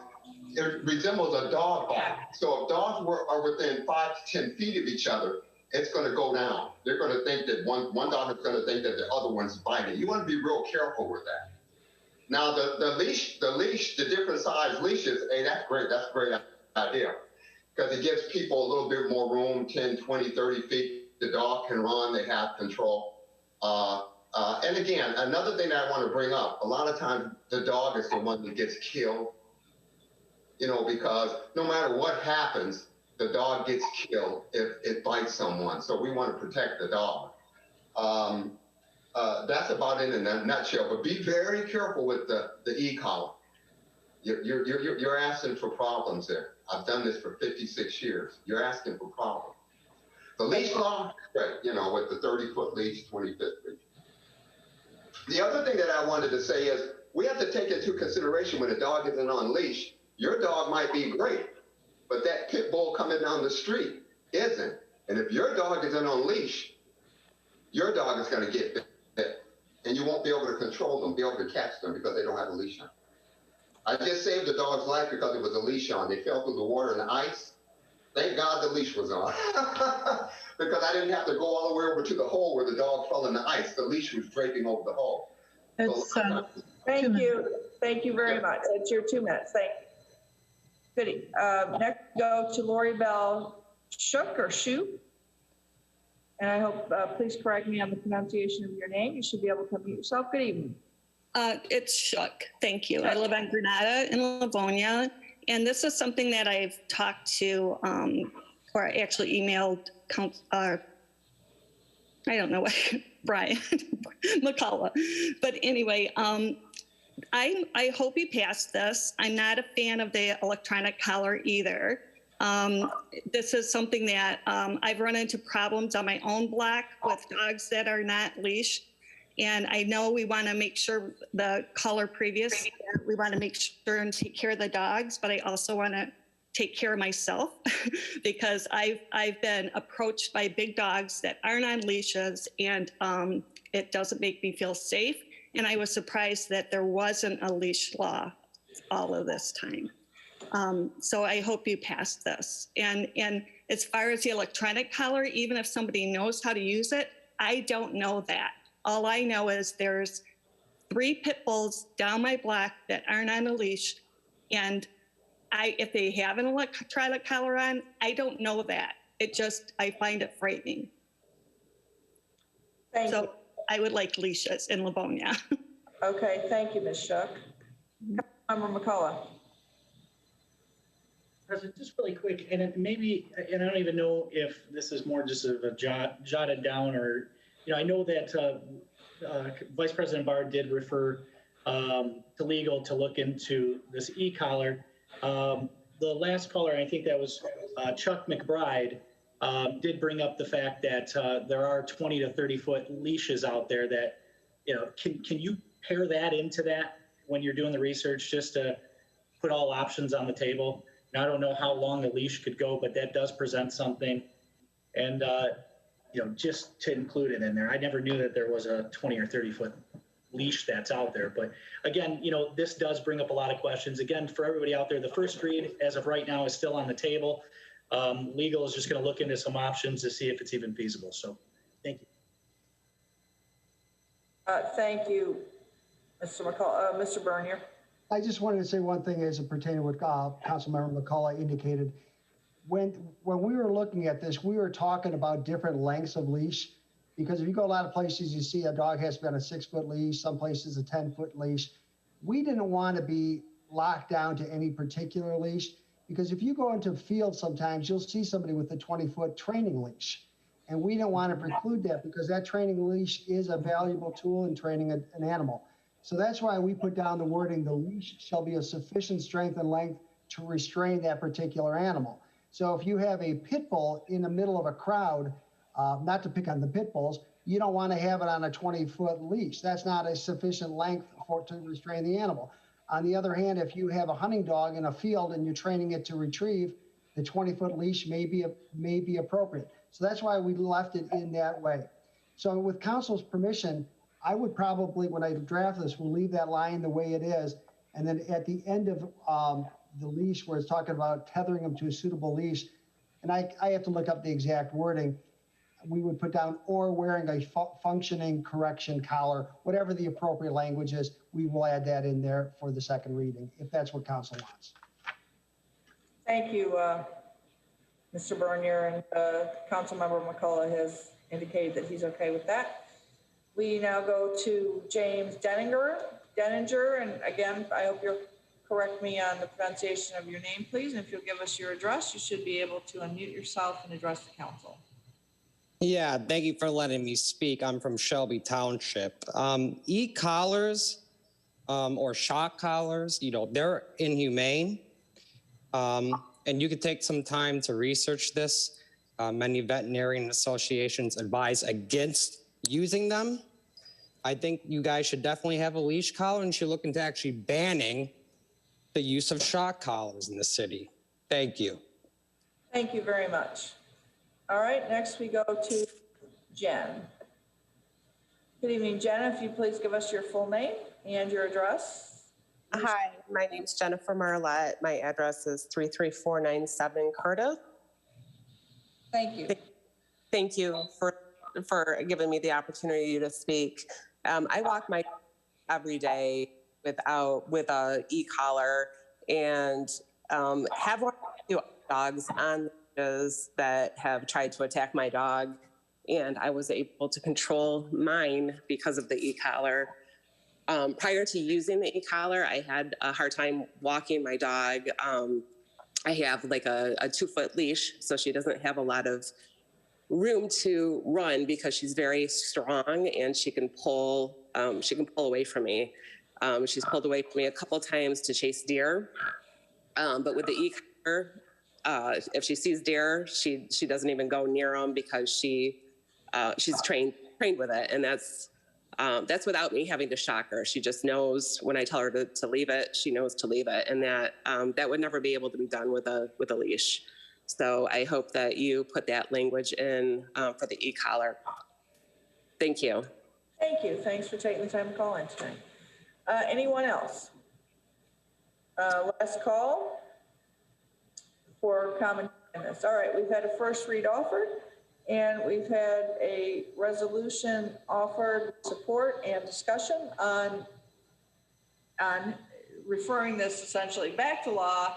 it resembles a dog bite. So if dogs are within 5 to 10 feet of each other, it's going to go down. They're going to think that one dog is going to think that the other one's biting. You want to be real careful with that. Now, the leash, the different size leashes, hey, that's great. That's a great idea because it gives people a little bit more room, 10, 20, 30 feet. the dog can run, they have control. And again, another thing that I want to bring up, a lot of times the dog is the one that gets killed, you know, because no matter what happens, the dog gets killed if it bites someone. So we want to protect the dog. That's about it in a nutshell, but be very careful with the e-collar. You're asking for problems there. I've done this for 56 years. You're asking for problems. The leash law, right, you know, with the 30-foot leash, 25th leash. The other thing that I wanted to say is we have to take into consideration when a dog isn't on leash, your dog might be great, but that pit bull coming down the street isn't. And if your dog isn't on leash, your dog is going to get bit, and you won't be able to control them, be able to catch them because they don't have a leash on. I just saved the dog's life because it was a leash on. They fell through the water and the ice. Thank God the leash was on. Because I didn't have to go all the way over to the hole where the dog fell in the ice. The leash was draping over the hole. Thank you. Thank you very much. It's your 2 minutes. Thank you. Goody. Next, go to Lori Bell Shook or Shoe. And I hope, please correct me on the pronunciation of your name. You should be able to unmute yourself. Good evening. It's Shook. Thank you. I live on Granada in Livonia. And this is something that I've talked to, or I actually emailed, I don't know what, Brian McCullough. But anyway, I hope you pass this. I'm not a fan of the electronic collar either. This is something that I've run into problems on my own block with dogs that are not leashed. And I know we want to make sure the caller previous, we want to make sure and take care of the dogs, but I also want to take care of myself because I've been approached by big dogs that aren't on leashes, and it doesn't make me feel safe. And I was surprised that there wasn't a leash law all of this time. So I hope you pass this. And as far as the electronic collar, even if somebody knows how to use it, I don't know that. All I know is there's 3 pit bulls down my block that aren't on a leash. And if they have an electronic collar on, I don't know that. I find it frightening. Thank you. I would like leashes in Livonia. Okay, thank you, Ms. Shook. Councilmember McCullough. President, just really quick, and I don't even know if this is more just of a jotted down or, you know, I know that Vice President Barr did refer to legal to look into this e-collar. The last caller, I think that was Chuck McBride, did bring up the fact that there are 20 to 30-foot leashes out there that, you know, can you pair that into that when you're doing the research just to put all options on the table? And I don't know how long the leash could go, but that does present something. And, you know, just to include it in there. I never knew that there was a 20 or 30-foot leash that's out there. But again, you know, this does bring up a lot of questions. Again, for everybody out there, the first read as of right now is still on the table. Legal is just going to look into some options to see if it's even feasible. So thank you. Thank you, Mr. McCullough. Mr. Bernier. I just wanted to say one thing as it pertained to what Councilmember McCullough indicated. When we were looking at this, we were talking about different lengths of leash, because if you go a lot of places, you see a dog has to be on a 6-foot leash, some places a 10-foot leash. We didn't want to be locked down to any particular leash, because if you go into a field sometimes, you'll see somebody with a 20-foot training leash. And we don't want to preclude that, because that training leash is a valuable tool in training an animal. So that's why we put down the wording, the leash shall be of sufficient strength and length to restrain that particular animal. So if you have a pit bull in the middle of a crowd, not to pick on the pit bulls, you don't want to have it on a 20-foot leash. That's not a sufficient length to restrain the animal. On the other hand, if you have a hunting dog in a field and you're training it to retrieve, the 20-foot leash may be appropriate. So that's why we left it in that way. So with council's permission, I would probably, when I draft this, we'll leave that line the way it is. And then at the end of the leash, where it's talking about tethering them to a suitable leash, and I have to look up the exact wording, we would put down or wearing a functioning correction collar, whatever the appropriate language is, we will add that in there for the second reading, if that's what council wants. Thank you, Mr. Bernier and Councilmember McCullough has indicated that he's okay with that. We now go to James Denninger, and again, I hope you'll correct me on the pronunciation of your name, please. And if you'll give us your address, you should be able to unmute yourself and address the council. Yeah, thank you for letting me speak. I'm from Shelby Township. E-collars or shock collars, they're inhumane. And you could take some time to research this. Many veterinarian associations advise against using them. I think you guys should definitely have a leash collar and should look into actually banning the use of shock collars in the city. Thank you. Thank you very much. All right, next we go to Jen. Good evening, Jen. If you please give us your full name and your address. Hi, my name is Jennifer Marlette. My address is 33497 Curtis. Thank you. Thank you for giving me the opportunity to speak. I walk my every day with a e-collar and have one or two dogs on leashes that have tried to attack my dog, and I was able to control mine because of the e-collar. Prior to using the e-collar, I had a hard time walking my dog. I have like a 2-foot leash, so she doesn't have a lot of room to run because she's very strong and she can pull away from me. She's pulled away from me a couple times to chase deer. But with the e-collar, if she sees deer, she doesn't even go near them because she's trained with it. And that's without me having to shock her. She just knows when I tell her to leave it, she knows to leave it. And that would never be able to be done with a leash. So I hope that you put that language in for the e-collar. Thank you. Thank you. Thanks for taking the time to call in tonight. Anyone else? Last call for comment on this. All right, we've had a first read offered, and we've had a resolution offered, support and discussion on referring this essentially back to law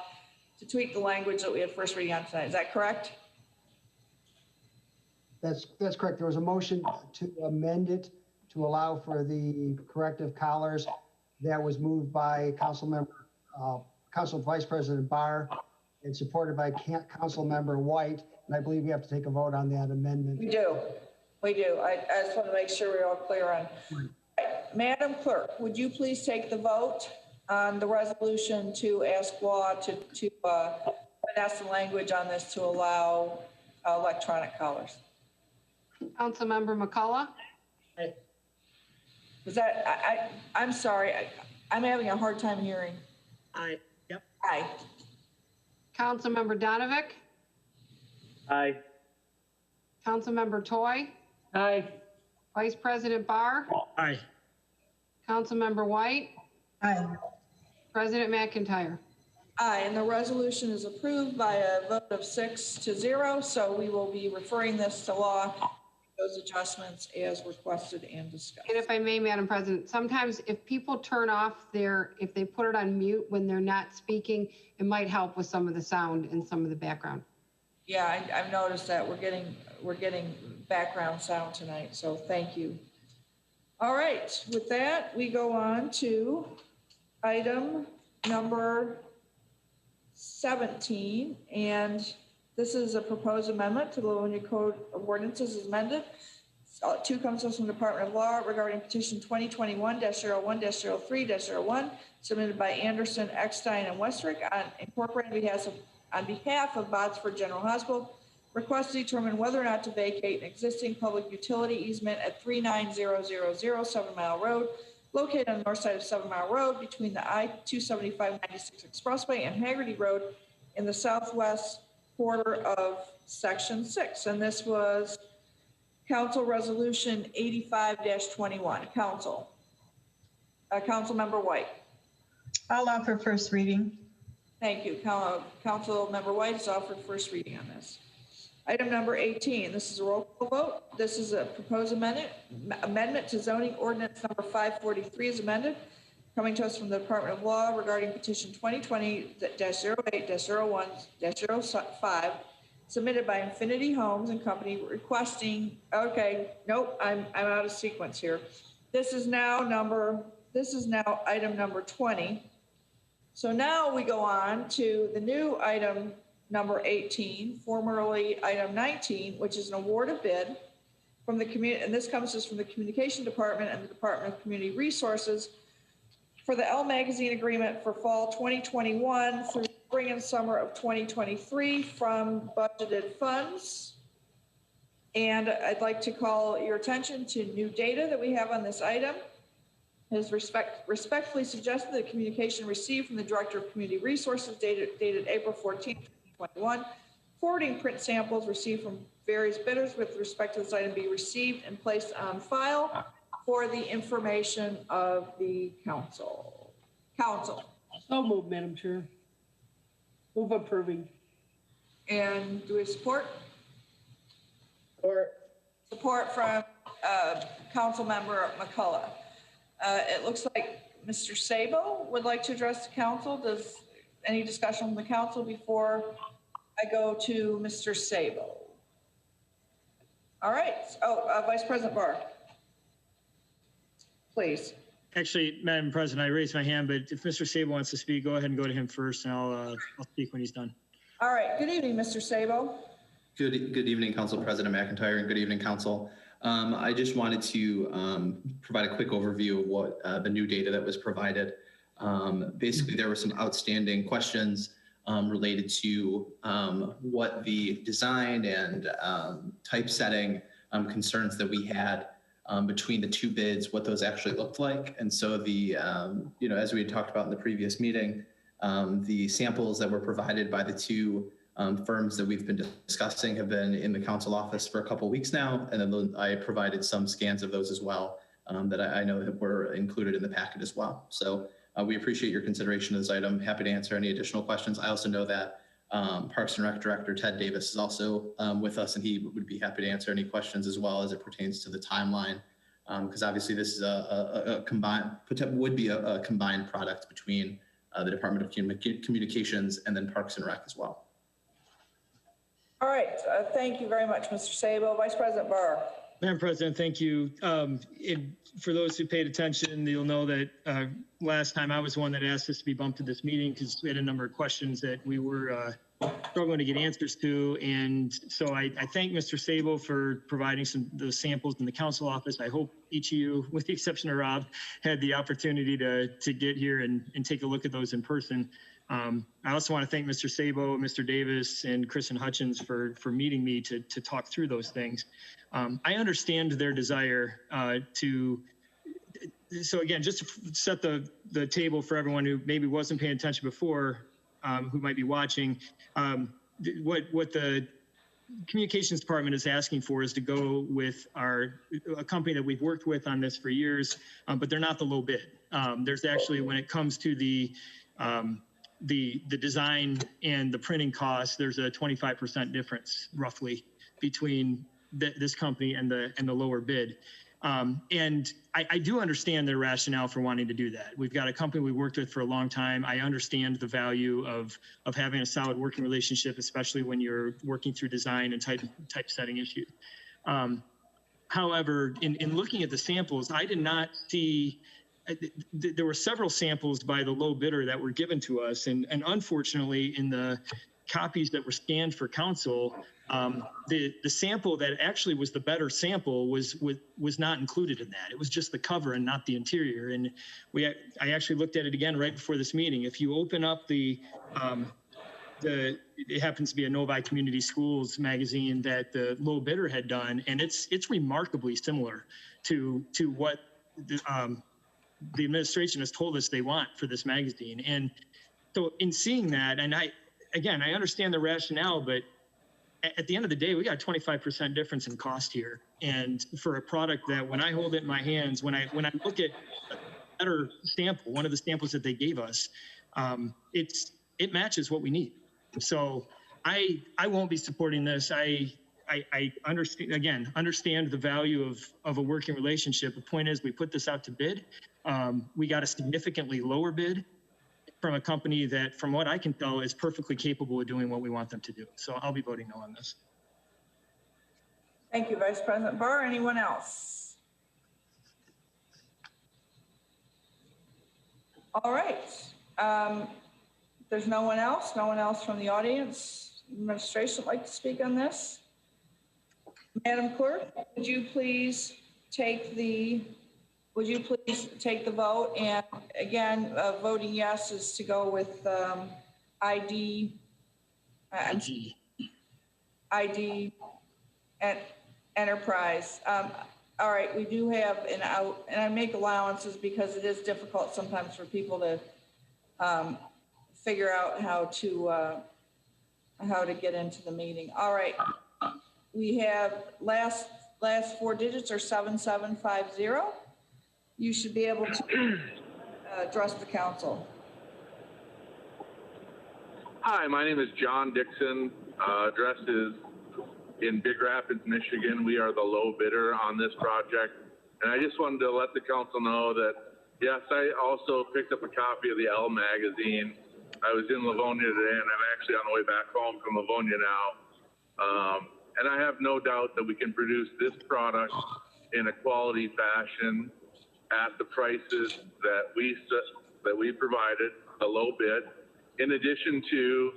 to tweak the language that we had first reading on tonight. Is that correct? That's correct. There was a motion to amend it to allow for the corrective collars. That was moved by Council Vice President Barr and supported by Council Member White. And I believe we have to take a vote on that amendment. We do. I just want to make sure we're all clear on. Right. Madam Clerk, would you please take the vote on the resolution to ask law to finesse the language on this to allow electronic collars? Councilmember McCullough. Was that, I'm sorry, I'm having a hard time hearing. Aye. Yep. Aye. Councilmember Donovic. Aye. Councilmember Toy. Aye. Vice President Barr. Aye. Councilmember White. Aye. President McIntyre. Aye, and the resolution is approved by a vote of 6-0, so we will be referring this to law, those adjustments as requested and discussed. And if I may, Madam President, sometimes if people turn off if they put it on mute when they're not speaking, it might help with some of the sound and some of the background. Yeah, I've noticed that we're getting background sound tonight, so thank you. All right, with that, we go on to item number 17, and this is a proposed amendment to the Livonia Code of Ordinances as amended. Two comes to us from the Department of Law regarding petition 2021-01-03-01 submitted by Anderson, Eckstein, and Westrick incorporated on behalf of Botsford General Hospital. Request to determine whether or not to vacate an existing public utility easement at 39000 7 Mile Road, located on the north side of 7 Mile Road between the I-275-96 Expressway and Haggerty Road in the southwest quarter of Section 6. And this was Council Resolution 85-21. Councilmember White. I'll offer first reading. Thank you. Councilmember White has offered first reading on this. Item number 18, this is a roll call vote. This is a proposed amendment to zoning ordinance number 543 as amended, coming to us from the Department of Law regarding petition 2020-08-01-05 submitted by Infinity Homes and Company requesting, okay, nope, I'm out of sequence here. This is now item number 20. So now we go on to the new item number 18, formerly item 19, which is an award of bid from the community, and this comes just from the Communication Department and the Department of Community Resources for the L Magazine agreement for fall 2021 through spring and summer of 2023 from budgeted funds. And I'd like to call your attention to new data that we have on this item. It is respectfully suggested that communication received from the Director of Community Resources dated April 14, 2021, forwarding print samples received from various bidders with respect to this item be received and placed on file for the information of the council. So moved, Madam Chair. Move approving. And do we support? Support. Support from Council Member McCullough. It looks like Mr. Sabo would like to address the council. Does any discussion from the council before I go to Mr. Sabo? All right. Oh, Vice President Barr. Please. Actually, Madam President, I raised my hand, but if Mr. Sabo wants to speak, go ahead and go to him first, and I'll speak when he's done. All right. Good evening, Mr. Sabo. Good evening, Council President McIntyre, and good evening, Council. I just wanted to provide a quick overview of what the new data that was provided. Basically, there were some outstanding questions related to what the design and typesetting concerns that we had between the two bids, what those actually looked like. And so the, as we had talked about in the previous meeting, the samples that were provided by the two firms that we've been discussing have been in the council office for a couple of weeks now. And then I provided some scans of those as well that I know that were included in the packet as well. So we appreciate your consideration of this item. Happy to answer any additional questions. I also know that Parks and Rec Director Ted Davis is also with us, and he would be happy to answer any questions as well as it pertains to the timeline. Because obviously this is a combined product between the Department of Communications and then Parks and Rec as well. All right. Thank you very much, Mr. Sabo. Vice President Barr. Madam President, thank you. For those who paid attention, you'll know that last time I was the one that asked this to be bumped to this meeting because we had a number of questions that we were struggling to get answers to. And so I thank Mr. Sabo for providing those samples in the council office. I hope each of you, with the exception of Rob, had the opportunity to get here and take a look at those in person. I also want to thank Mr. Sabo, Mr. Davis, and Kristen Hutchins for meeting me to talk through those things. I understand their desire so again, just to set the table for everyone who maybe wasn't paying attention before, who might be watching, what the Communications Department is asking for is to go with a company that we've worked with on this for years, but they're not the low bid. There's actually, when it comes to the design and the printing costs, there's a 25% difference roughly between this company and the lower bid. And I do understand their rationale for wanting to do that. We've got a company we worked with for a long time. I understand the value of having a solid working relationship, especially when you're working through design and typesetting issues. However, in looking at the samples, I did not see, there were several samples by the low bidder that were given to us. And unfortunately, in the copies that were scanned for council, the sample that actually was the better sample was not included in that. It was just the cover and not the interior. And I actually looked at it again right before this meeting. If you open up it happens to be a Novi Community Schools magazine that the low bidder had done, and it's remarkably similar to what the administration has told us they want for this magazine. And so in seeing that, and I understand the rationale, but at the end of the day, we got a 25% difference in cost here. And for a product that when I hold it in my hands, when I look at a better sample, one of the samples that they gave us, it matches what we need. So I won't be supporting this. I understand the value of a working relationship. The point is we put this out to bid. We got a significantly lower bid. from a company that, from what I can tell, is perfectly capable of doing what we want them to do. So I'll be voting no on this. Thank you, Vice President Burr. Anyone else? All right. There's no one else from the audience. Administration would like to speak on this. Madam Clerk, would you please take the vote? And again, voting yes is to go with ID and Enterprise. All right, we do have an out, and I make allowances because it is difficult sometimes for people to figure out how to get into the meeting. All right, we have last four digits are 7750. You should be able to address the council. Hi, my name is John Dixon. Address is in Big Rapids, Michigan. We are the low bidder on this project. And I just wanted to let the council know that, yes, I also picked up a copy of the L magazine. I was in Livonia today, and I'm actually on the way back home from Livonia now. And I have no doubt that we can produce this product in a quality fashion at the prices that we provided, the low bid. In addition to,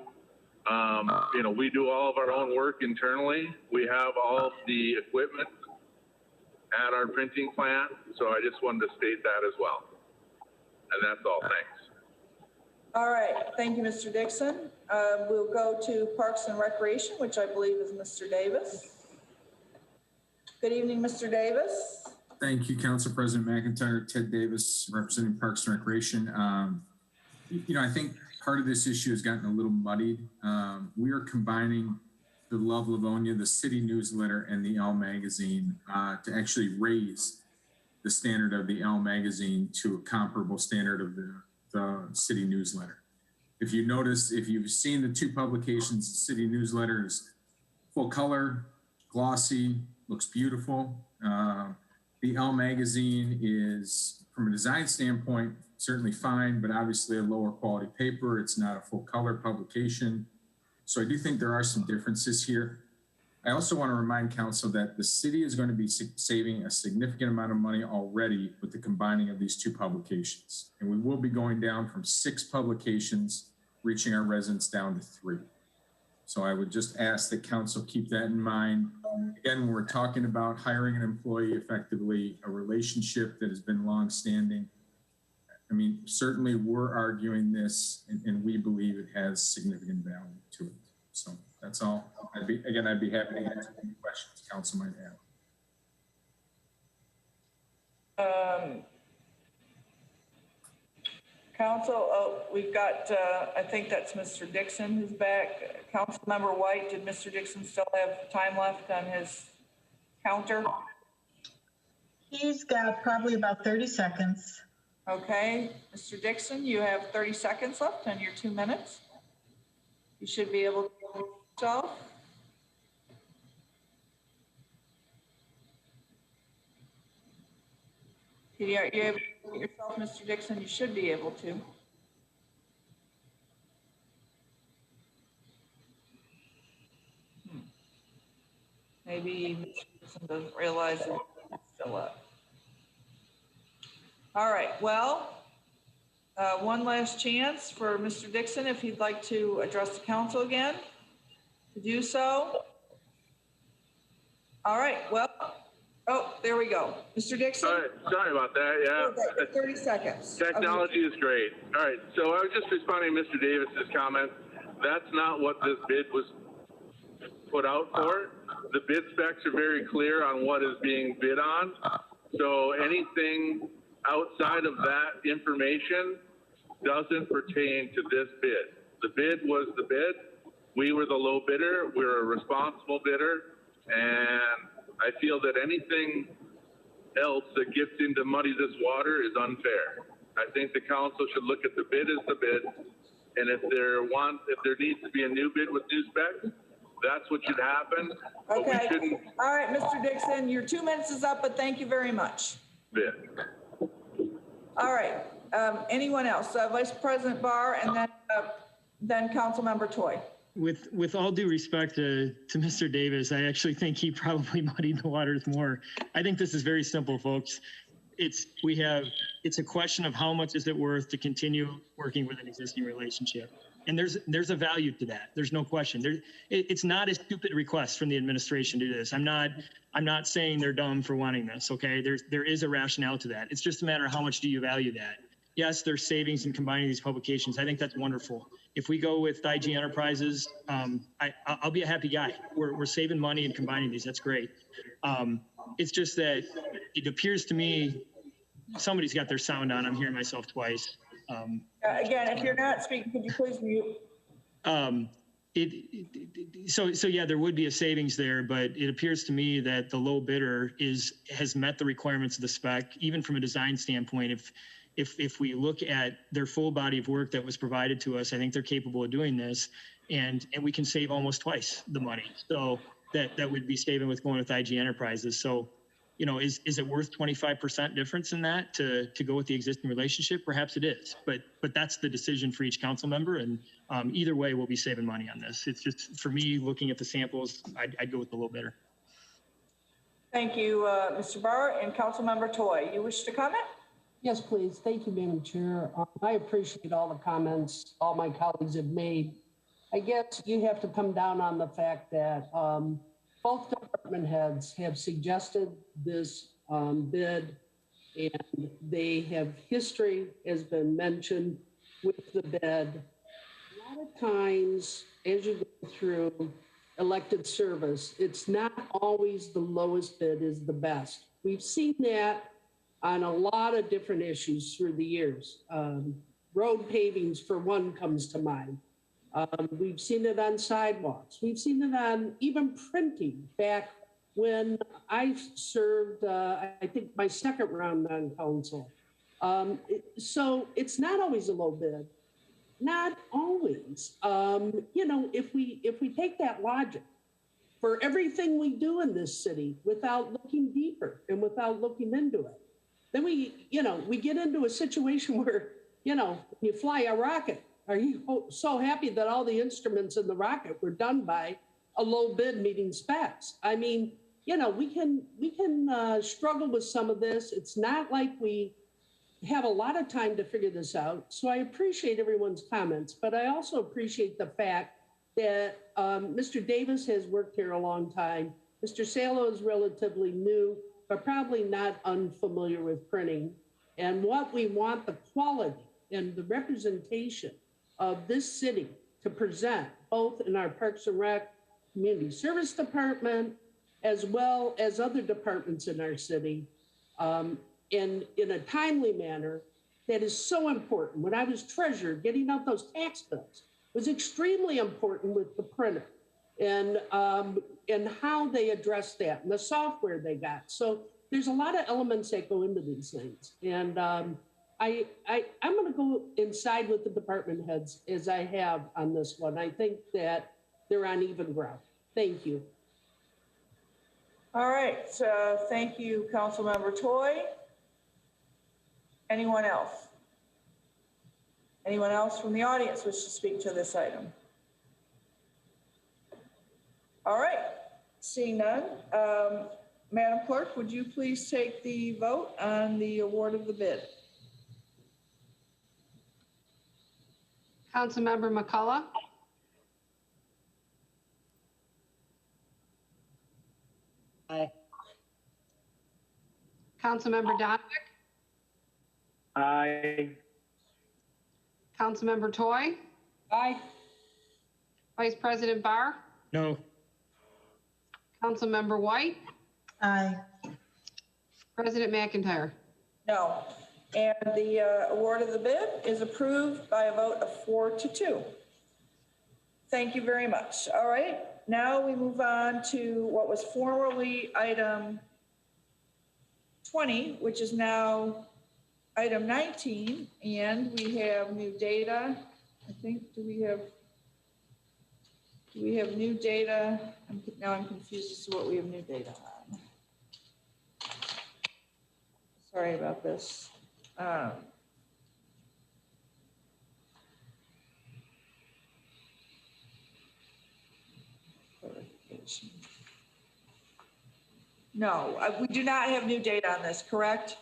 we do all of our own work internally. We have all of the equipment at our printing plant. So I just wanted to state that as well. And that's all. Thanks. All right. Thank you, Mr. Dixon. We'll go to Parks and Recreation, which I believe is Mr. Davis. Good evening, Mr. Davis. Thank you, Council President McIntyre. Ted Davis, representing Parks and Recreation. I think part of this issue has gotten a little muddied. We are combining the Love Livonia, the city newsletter, and the L magazine to actually raise the standard of the L magazine to a comparable standard of the city newsletter. If you notice, if you've seen the two publications, the city newsletter is full color, glossy, looks beautiful. The L magazine is, from a design standpoint, certainly fine, but obviously a lower quality paper. It's not a full color publication. So I do think there are some differences here. I also want to remind council that the city is going to be saving a significant amount of money already with the combining of these two publications. And we will be going down from 6 publications, reaching our residents down to 3. So I would just ask that council keep that in mind. Again, when we're talking about hiring an employee effectively, a relationship that has been longstanding. I mean, certainly we're arguing this and we believe it has significant value to it. So that's all. I'd be happy to answer any questions council might have. Council, we've got, I think that's Mr. Dixon who's back. Councilmember White, did Mr. Dixon still have time left on his counter? He's got probably about 30 seconds. Okay, Mr. Dixon, you have 30 seconds left on your 2 minutes. You should be able to go yourself. You're able to get yourself, Mr. Dixon, you should be able to. Maybe Mr. Dixon doesn't realize that it's still up. All right, well, one last chance for Mr. Dixon if he'd like to address the council again. To do so. All right, well, oh, there we go. Mr. Dixon? All right, sorry about that, yeah. Okay, 30 seconds. Technology is great. All right, so I was just responding to Mr. Davis's comment. That's not what this bid was put out for. The bid specs are very clear on what is being bid on. So anything outside of that information doesn't pertain to this bid. The bid was the bid. We were the low bidder. We're a responsible bidder. And I feel that anything else that gets into muddy this water is unfair. I think the council should look at the bid as the bid. And if there needs to be a new bid with new specs, that's what should happen. Okay. All right, Mr. Dixon, your 2 minutes is up, but thank you very much. Bid. All right. Anyone else? Vice President Barr and then Councilmember Toy. With all due respect to Mr. Davis, I actually think he probably muddied the waters more. I think this is very simple, folks. It's a question of how much is it worth to continue working with an existing relationship. And there's a value to that. There's no question. It's not a stupid request from the administration to do this. I'm not saying they're dumb for wanting this, okay? There is a rationale to that. It's just a matter of how much do you value that. Yes, there's savings in combining these publications. I think that's wonderful. If we go with IG Enterprises, I'll be a happy guy. We're saving money and combining these. That's great. It's just that it appears to me somebody's got their sound on. I'm hearing myself twice. Again, if you're not speaking, could you please mute? So yeah, there would be a savings there, but it appears to me that the low bidder has met the requirements of the spec, even from a design standpoint. If we look at their full body of work that was provided to us, I think they're capable of doing this, and we can save almost twice the money. So that would be saving with going with IG Enterprises. So, you know, is it worth 25% difference in that to go with the existing relationship? Perhaps it is, but that's the decision for each council member. And either way, we'll be saving money on this. It's just, for me, looking at the samples, I'd go with the low bidder. Thank you, Mr. Barr. And Councilmember Toy, you wish to comment? Yes, please. Thank you, Madam Chair. I appreciate all the comments all my colleagues have made. I guess you have to come down on the fact that both department heads have suggested this bid, and they have history, has been mentioned with the bid. A lot of times, as you go through elected service, it's not always the lowest bid is the best. We've seen that on a lot of different issues through the years. Road pavings, for one, comes to mind. We've seen it on sidewalks. We've seen it on even printing back when I served, I think, my second round on council. So it's not always a low bid. Not always. You know, if we take that logic for everything we do in this city without looking deeper and without looking into it, then we get into a situation where, you fly a rocket. Are you so happy that all the instruments in the rocket were done by a low bid meeting specs? I mean, we can struggle with some of this. It's not like we have a lot of time to figure this out. So I appreciate everyone's comments, but I also appreciate the fact that Mr. Davis has worked here a long time. Mr. Salo is relatively new, but probably not unfamiliar with printing. And what we want, the quality and the representation of this city to present, both in our Parks and Rec Community Service Department, as well as other departments in our city, in a timely manner that is so important. When I was treasurer, getting out those tax bills was extremely important with the printer and how they addressed that and the software they got. So there's a lot of elements that go into these things. And I'm going to go inside with the department heads as I have on this one. I think that they're on even ground. Thank you. All right. Thank you, Councilmember Toy. Anyone else? Anyone else from the audience wish to speak to this item? All right. Seeing none. Madam Clerk, would you please take the vote on the award of the bid? Councilmember McCullough. Aye. Councilmember Donovic. Aye. Councilmember Toy. Aye. Vice President Barr. No. Councilmember White. Aye. President McIntyre. No. And the award of the bid is approved by a vote of 4-2. Thank you very much. All right. Now we move on to what was formerly item 20, which is now item 19. And we have new data. I think, do we have new data? Now I'm confused as to what we have new data on. Sorry about this. No, we do not have new data on this, correct?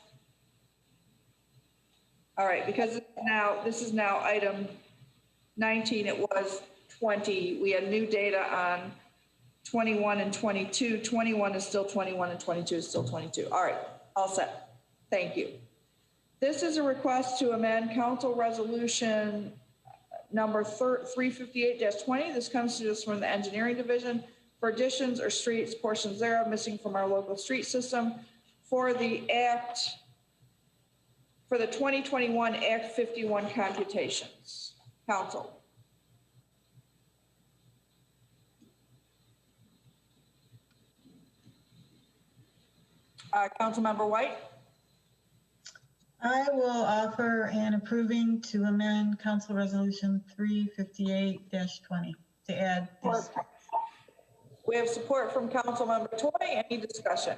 All right, because this is now item 19, it was 20. We had new data on 21 and 22. 21 is still 21 and 22 is still 22. All right, all set. Thank you. This is a request to amend Council Resolution number 358-20. This comes to us from the Engineering Division for additions or streets, portions thereof missing from our local street system for the 2021 Act 51 computations. Council. Councilmember White. I will offer an approving to amend Council Resolution 358-20 to add this. We have support from Councilmember Toy. Any discussion?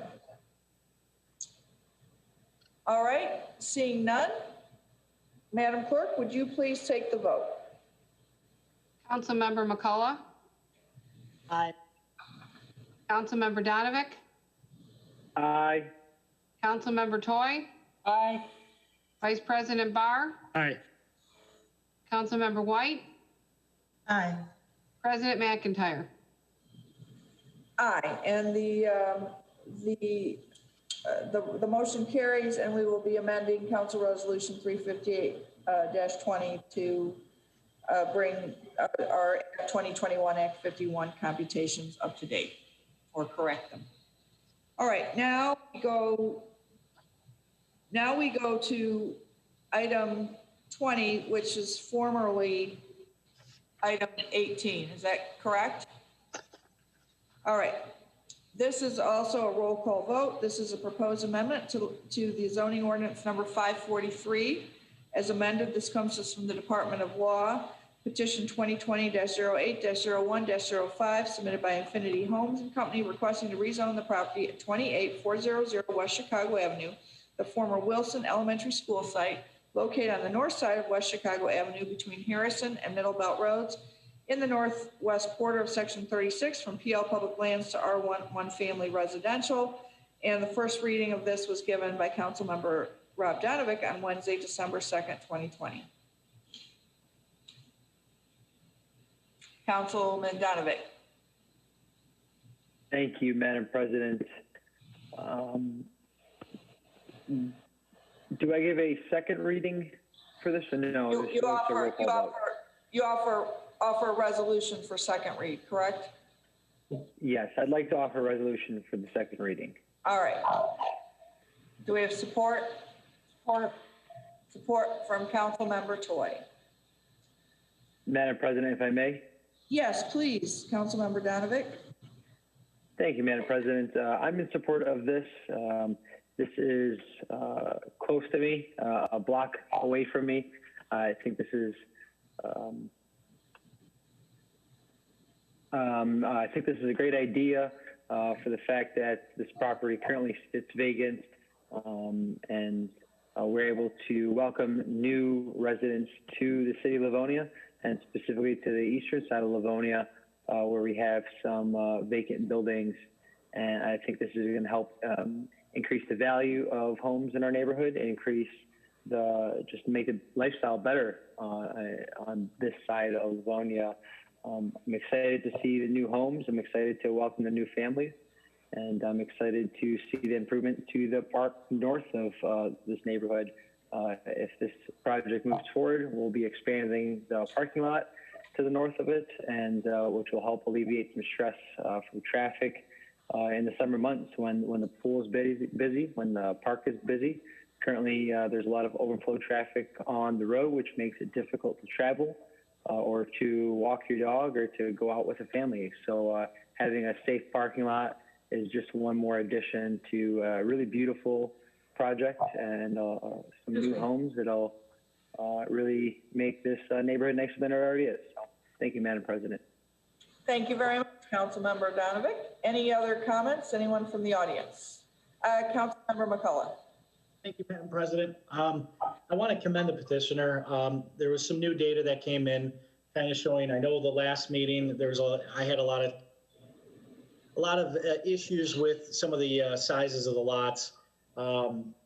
All right, seeing none. Madam Clerk, would you please take the vote? Councilmember McCullough. Aye. Councilmember Donovic. Aye. Councilmember Toy. Aye. Vice President Barr. Aye. Councilmember White. Aye. President McIntyre. Aye, and the motion carries, and we will be amending Council Resolution 358-20 to bring our 2021 Act 51 computations up to date or correct them. All right, now we go to item 20, which is formerly item 18. Is that correct? All right. This is also a roll call vote. This is a proposed amendment to the zoning ordinance number 543. As amended, this comes to us from the Department of Law, petition 2020-08-01-05, submitted by Infinity Homes and Company, requesting to rezone the property at 28400 West Chicago Avenue, the former Wilson Elementary School site, located on the north side of West Chicago Avenue between Harrison and Middle Belt Roads, in the northwest quarter of Section 36, from PL Public Lands to R1 One Family Residential. And the first reading of this was given by Councilmember Rob Donovic on Wednesday, December 2nd, 2020. Councilman Donovic. Thank you, Madam President. Do I give a second reading for this? Or no, You offer a resolution for second read, correct? Yes, I'd like to offer a resolution for the second reading. All right. Do we have support? Support from Councilmember Toy. Madam President, if I may. Yes, please, Councilmember Donovic. Thank you, Madam President. I'm in support of this. This is close to me, a block away from me. I think this is a great idea for the fact that this property currently sits vacant, and we're able to welcome new residents to the city of Livonia, and specifically to the eastern side of Livonia, where we have some vacant buildings. And I think this is going to help increase the value of homes in our neighborhood and just make the lifestyle better on this side of Livonia. I'm excited to see the new homes. I'm excited to welcome the new families, and I'm excited to see the improvement to the park north of this neighborhood. If this project moves forward, we'll be expanding the parking lot to the north of it, and which will help alleviate some stress from traffic in the summer months when the pool is busy, when the park is busy. Currently, there's a lot of overflow traffic on the road, which makes it difficult to travel or to walk your dog or to go out with a family. So having a safe parking lot is just one more addition to a really beautiful project and some new homes that'll really make this neighborhood nicer than it already is. So thank you, Madam President. Thank you very much, Councilmember Donovic. Any other comments? Anyone from the audience? Councilmember McCullough. Thank you, Madam President. I want to commend the petitioner. There was some new data that came in kind of showing, I know the last meeting, I had a lot of a lot of issues with some of the sizes of the lots.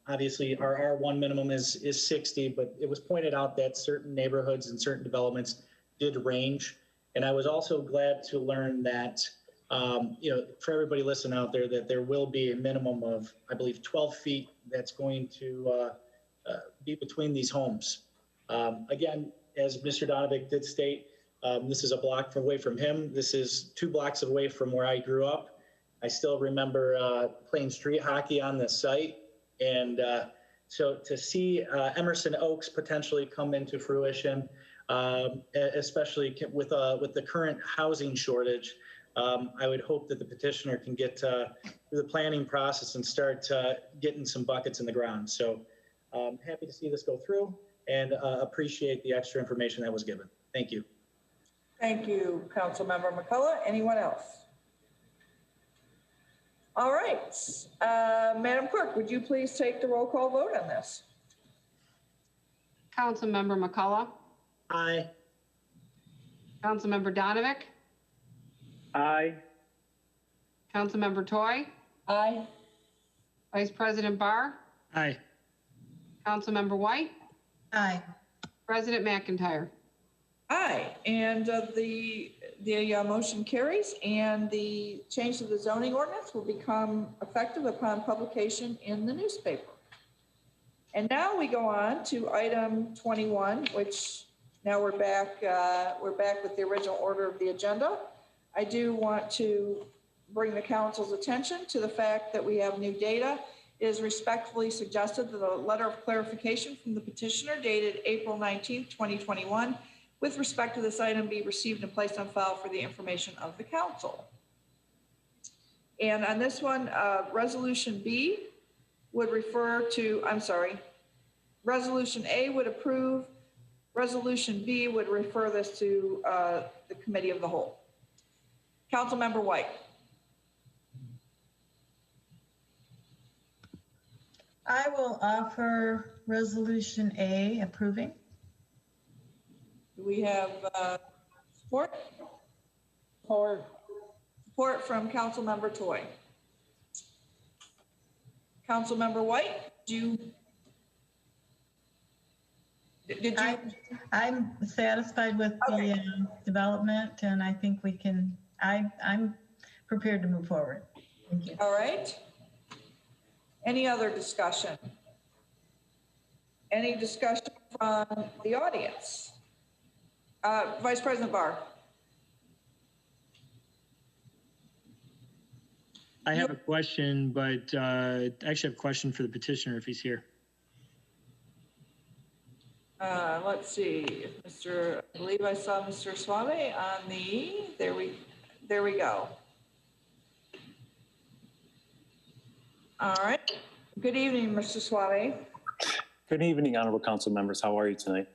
Obviously, our R1 minimum is 60, but it was pointed out that certain neighborhoods and certain developments did range. And I was also glad to learn that, for everybody listening out there, that there will be a minimum of, I believe, 12 feet that's going to be between these homes. Again, as Mr. Donovic did state, this is a block away from him. This is 2 blocks away from where I grew up. I still remember playing street hockey on this site. And so to see Emerson Oaks potentially come into fruition, especially with the current housing shortage, I would hope that the petitioner can get through the planning process and start getting some buckets in the ground. So I'm happy to see this go through and appreciate the extra information that was given. Thank you. Thank you, Councilmember McCullough. Anyone else? All right. Madam Clerk, would you please take the roll call vote on this? Councilmember McCullough. Aye. Councilmember Donovic. Aye. Councilmember Toy. Aye. Vice President Barr. Aye. Councilmember White. Aye. President McIntyre. Aye, and the motion carries, and the change to the zoning ordinance will become effective upon publication in the newspaper. And now we go on to item 21, which now we're back with the original order of the agenda. I do want to bring the council's attention to the fact that we have new data. It is respectfully suggested that a letter of clarification from the petitioner dated April 19th, 2021, with respect to this item be received and placed on file for the information of the council. And on this one, Resolution B would refer to, Resolution A would approve. Resolution B would refer this to the Committee of the Whole. Councilmember White. I will offer Resolution A approving. Do we have support? Support from Councilmember Toy. Councilmember White, did you? I'm satisfied with the development, and I think we can, I'm prepared to move forward. Thank you. All right. Any other discussion? Any discussion from the audience? Vice President Barr. I have a question, but I actually have a question for the petitioner if he's here. Let's see, I believe I saw Mr. Suave on there we go. All right. Good evening, Mr. Suave. Good evening, honorable council members. How are you tonight?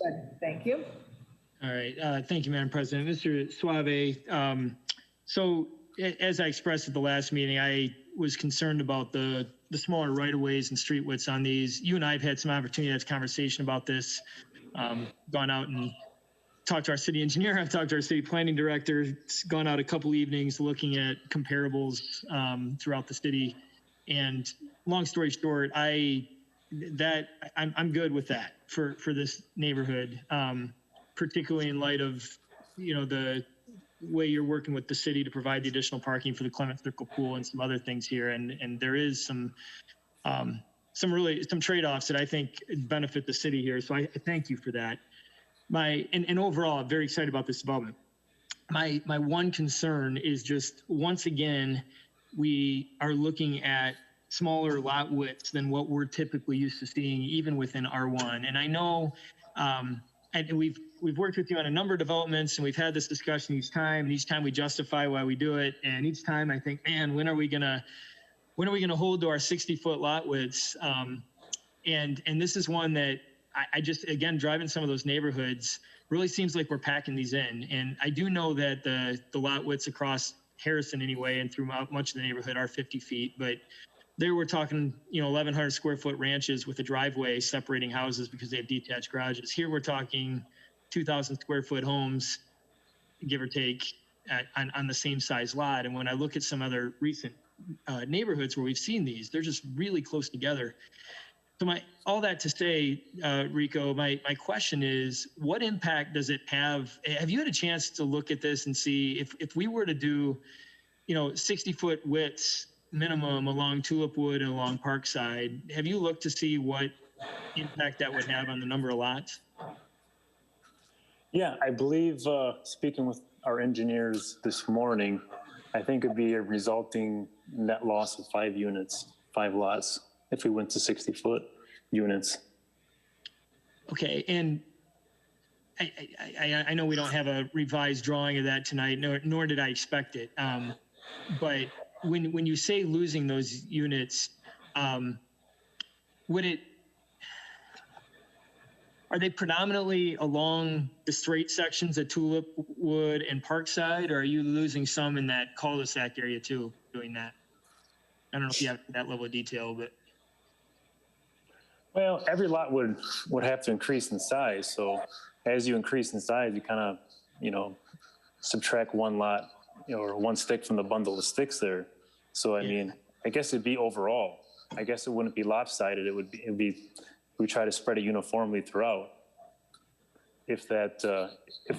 Good, thank you. All right. Thank you, Madam President. Mr. Suave, so as I expressed at the last meeting, I was concerned about the smaller right-of-ways and street widths on these. You and I have had some opportunity to have a conversation about this, gone out and talked to our city engineer. I've talked to our city planning director. It's gone out a couple evenings looking at comparables throughout the city. And long story short, I'm good with that for this neighborhood, particularly in light of, the way you're working with the city to provide the additional parking for the Clement Circle pool and some other things here. And there is some trade-offs that I think benefit the city here. So I thank you for that. And overall, I'm very excited about this development. My one concern is just, once again, we are looking at smaller lot widths than what we're typically used to seeing, even within R1. And I know, and we've worked with you on a number of developments, and we've had this discussion each time, and each time we justify why we do it. And each time I think, man, when are we gonna hold to our 60-foot lot widths? And this is one that I just, again, driving some of those neighborhoods, really seems like we're packing these in. And I do know that the lot widths across Harrison anyway, and throughout much of the neighborhood are 50 feet, but there we're talking, 1,100 square foot ranches with a driveway separating houses because they have detached garages. Here we're talking 2,000 square foot homes, give or take, on the same size lot. And when I look at some other recent neighborhoods where we've seen these, they're just really close together. So all that to say, Rico, my question is, what impact does it have? Have you had a chance to look at this and see if we were to do, 60-foot widths minimum along Tulipwood and along Parkside, have you looked to see what impact that would have on the number of lots? Yeah, I believe, speaking with our engineers this morning, I think it'd be a resulting net loss of 5 units, 5 lots, if we went to 60-foot units. Okay, and I know we don't have a revised drawing of that tonight, nor did I expect it. But when you say losing those units, are they predominantly along the straight sections of Tulipwood and Parkside, or are you losing some in that cul-de-sac area too, doing that? I don't know if you have that level of detail, but. Well, every lot would have to increase in size. So as you increase in size, you kind of, subtract one lot, or one stick from the bundle of sticks there. So, I mean, I guess it'd be overall. I guess it wouldn't be lopsided. It'd be we try to spread it uniformly throughout if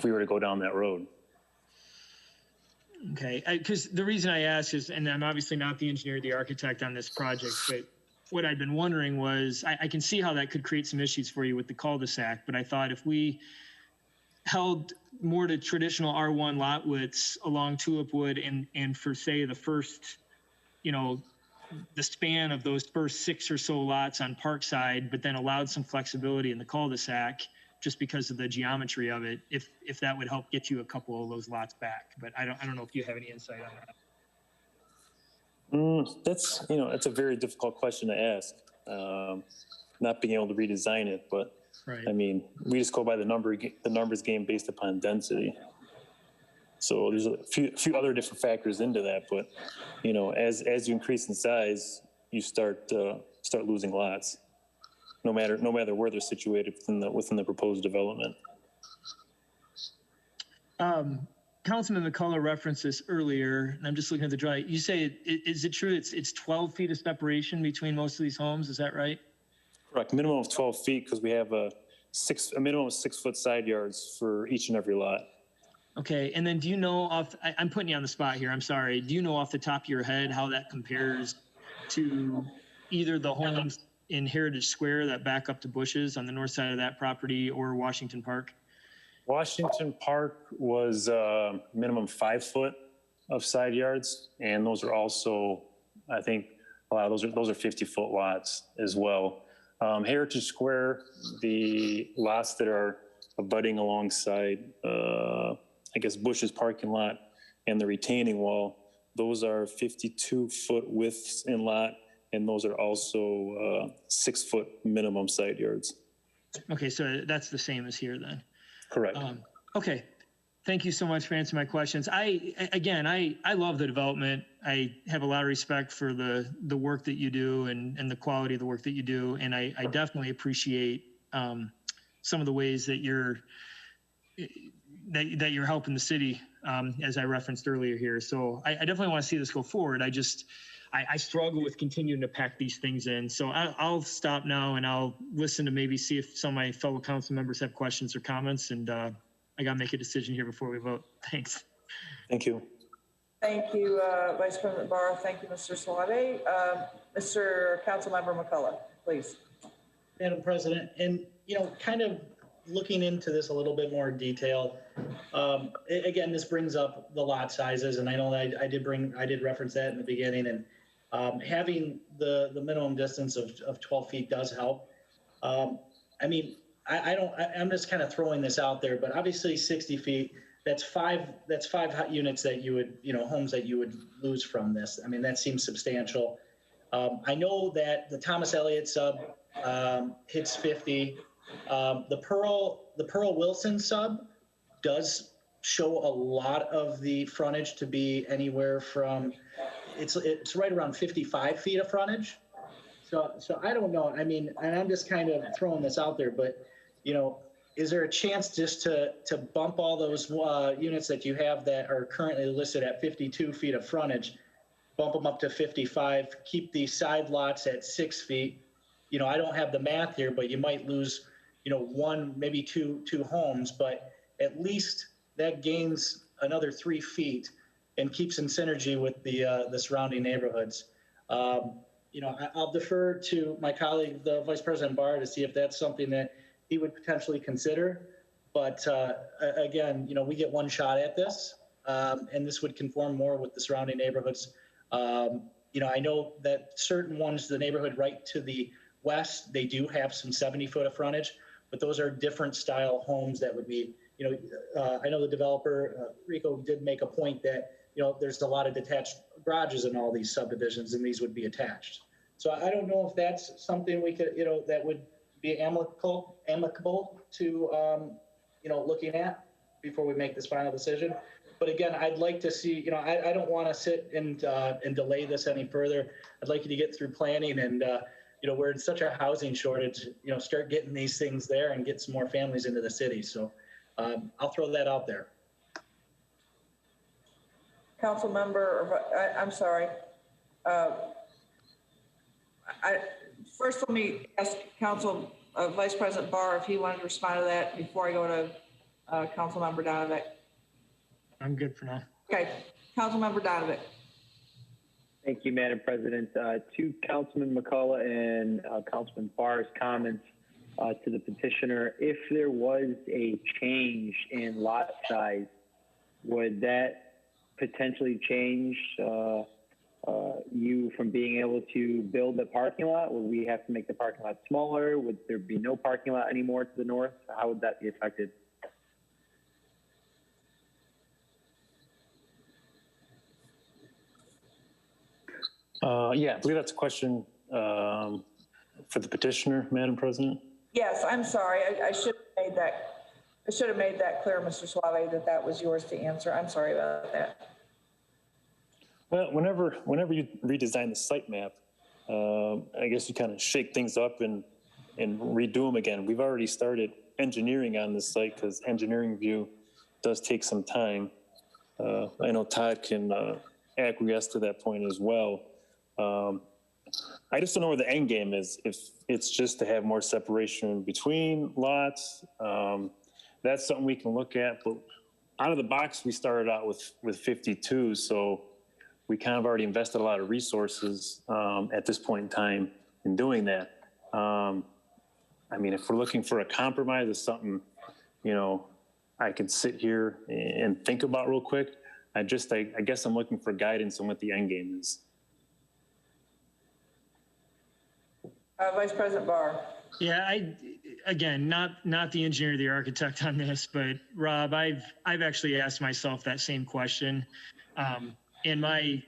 we were to go down that road. Okay, because the reason I ask is, and I'm obviously not the engineer, the architect on this project, but what I'd been wondering was, I can see how that could create some issues for you with the cul-de-sac, but I thought if we held more to traditional R1 lot widths along Tulipwood and for, say, the first, the span of those first 6 or so lots on Parkside, but then allowed some flexibility in the cul-de-sac just because of the geometry of it, if that would help get you a couple of those lots back. But I don't know if you have any insight on that. That's, it's a very difficult question to ask. Not being able to redesign it, but right. I mean, we just go by the numbers game based upon density. So there's a few other different factors into that, but as you increase in size, you start losing lots, no matter where they're situated within the proposed development. Councilman McCullough referenced this earlier, and I'm just looking at the drawing. You say, is it true it's 12 feet of separation between most of these homes? Is that right? Correct. Minimum of 12 feet because we have a minimum of 6-foot side yards for each and every lot. Okay, and then do you know I'm putting you on the spot here, I'm sorry. Do you know off the top of your head how that compares to either the homes in Heritage Square that back up to Bushes on the north side of that property or Washington Park? Washington Park was minimum 5 foot of side yards, and those are also, I think, those are 50-foot lots as well. Heritage Square, the lots that are abutting alongside, I guess, Bush's parking lot and the retaining wall, those are 52-foot widths in lot, and those are also 6-foot minimum side yards. Okay, so that's the same as here then. Correct. Okay, thank you so much for answering my questions. I love the development. I have a lot of respect for the work that you do and the quality of the work that you do, and I definitely appreciate some of the ways that you're helping the city, as I referenced earlier here. So I definitely want to see this go forward. I struggle with continuing to pack these things in. So I'll stop now and I'll listen to maybe see if some of my fellow council members have questions or comments. And I got to make a decision here before we vote. Thanks. Thank you. Thank you, Vice President Barr. Thank you, Mr. Salave. Mr. Councilmember McCullough, please. Madam President, and kind of looking into this a little bit more detail. Again, this brings up the lot sizes, and I know that I did reference that in the beginning, and having the minimum distance of 12 feet does help. I mean, I'm just kind of throwing this out there, but obviously 60 feet, that's five units that you would, homes that you would lose from this. I mean, that seems substantial. I know that the Thomas Elliott sub hits 50. The Pearl Wilson sub does show a lot of the frontage to be anywhere from, it's right around 55 feet of frontage. So I don't know. I mean, and I'm just kind of throwing this out there, but is there a chance just to bump all those units that you have that are currently listed at 52 feet of frontage, bump them up to 55, keep the side lots at 6 feet? You know, I don't have the math here, but you might lose, you know, one, maybe two homes, but at least that gains another 3 feet and keeps in synergy with the surrounding neighborhoods. You know, I'll defer to my colleague, the Vice President Barr, to see if that's something that he would potentially consider. But again, you know, we get one shot at this, and this would conform more with the surrounding neighborhoods. You know, I know that certain ones, the neighborhood right to the west, they do have some 70-foot of frontage, but those are different style homes that would be, you know, I know the developer, Rico, did make a point that, you know, there's a lot of detached garages in all these subdivisions, and these would be attached. So I don't know if that's something we could, you know, that would be amicable to, you know, looking at before we make this final decision. But again, I'd like to see, you know, I don't want to sit and delay this any further. I'd like you to get through planning and, you know, we're in such a housing shortage, you know, start getting these things there and get some more families into the city. So I'll throw that out there. Council member, I'm sorry. First, let me ask Council Vice President Barr if he wanted to respond to that before I go to Council Member Donovic. I'm good for now. Okay, Council Member Donovic. Thank you, Madam President. To Councilman McCullough and Councilman Barr's comments to the petitioner, if there was a change in lot size, would that potentially change you from being able to build the parking lot? Would we have to make the parking lot smaller? Would there be no parking lot anymore to the north? How would that be affected? Yeah, I believe that's a question for the petitioner, Madam President. Yes, I'm sorry. I should have made that. I should have made that clear, Mr. Suave, that that was yours to answer. I'm sorry about that. Well, whenever you redesign the site map, I guess you kind of shake things up and redo them again. We've already started engineering on this site because engineering review does take some time. I know Todd can acquiesce to that point as well. I just don't know where the end game is. If it's just to have more separation between lots, that's something we can look at. But out of the box, we started out with 52, so we kind of already invested a lot of resources at this point in time in doing that. I mean, if we're looking for a compromise or something, you know, I could sit here and think about real quick. I guess I'm looking for guidance on what the end game is. Vice President Barr. Yeah, again, not the engineer, the architect on this, but Rob, I've actually asked myself that same question. And I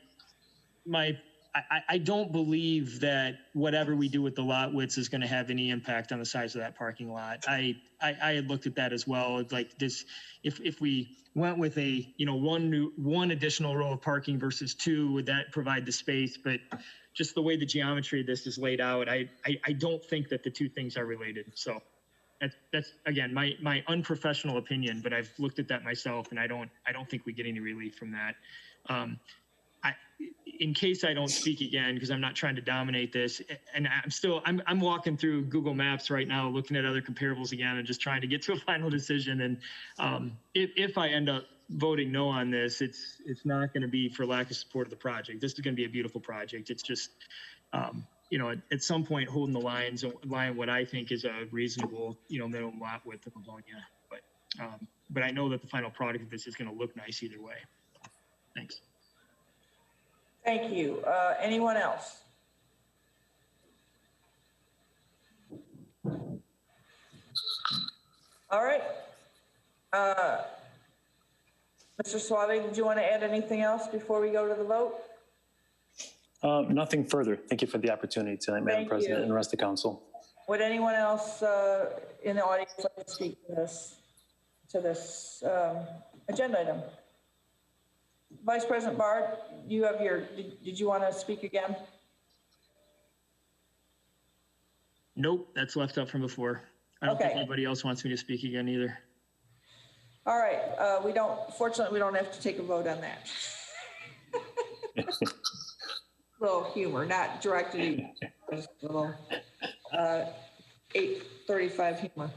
don't believe that whatever we do with the lot widths is going to have any impact on the size of that parking lot. I had looked at that as well. Like this, if we went with a, you know, one additional row of parking versus two, would that provide the space? But just the way the geometry of this is laid out, I don't think that the two things are related. So that's again my unprofessional opinion, but I've looked at that myself, and I don't think we get any relief from that. In case I don't speak again, because I'm not trying to dominate this, and I'm walking through Google Maps right now, looking at other comparables again, and just trying to get to a final decision. And if I end up voting no on this, it's not going to be for lack of support of the project. This is going to be a beautiful project. It's just, you know, at some point holding the line what I think is a reasonable, you know, minimum lot width of Livonia. But I know that the final product of this is going to look nice either way. Thanks. Thank you. Anyone else? All right. Mr. Suave, did you want to add anything else before we go to the vote? Nothing further. Thank you for the opportunity tonight, Madam President, and the rest of the council. Would anyone else in the audience like to speak to this agenda item? Vice President Barr, you have did you want to speak again? Nope, that's left up from before. I don't think Okay. anybody else wants me to speak again either. All right, fortunately, we don't have to take a vote on that. Little humor, not directed at you, just a little 8:35 humor.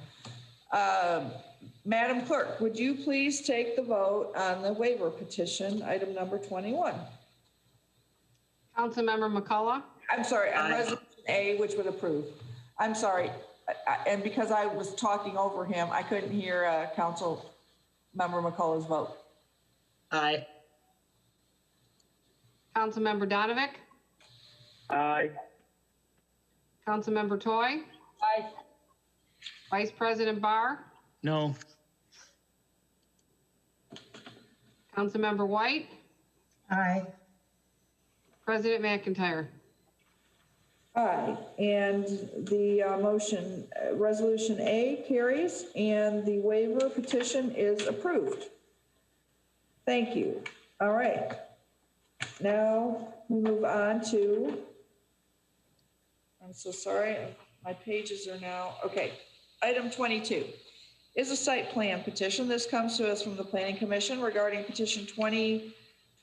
Madam Clerk, would you please take the vote on the waiver petition, item number 21? Councilmember McCullough, I'm sorry, on resolution A, which would approve. I'm sorry, and because I was talking over him, I couldn't hear Councilmember McCullough's vote. Aye. Councilmember Donovic, Aye. Councilmember Toy, Aye. Vice President Barr, No. Councilmember White, Aye. President McIntyre. Aye, and the motion, resolution A carries, and the waiver petition is approved. Thank you. All right. Now we move on to, I'm so sorry, my pages are now, okay. Item 22 is a site plan petition. This comes to us from the Planning Commission regarding petition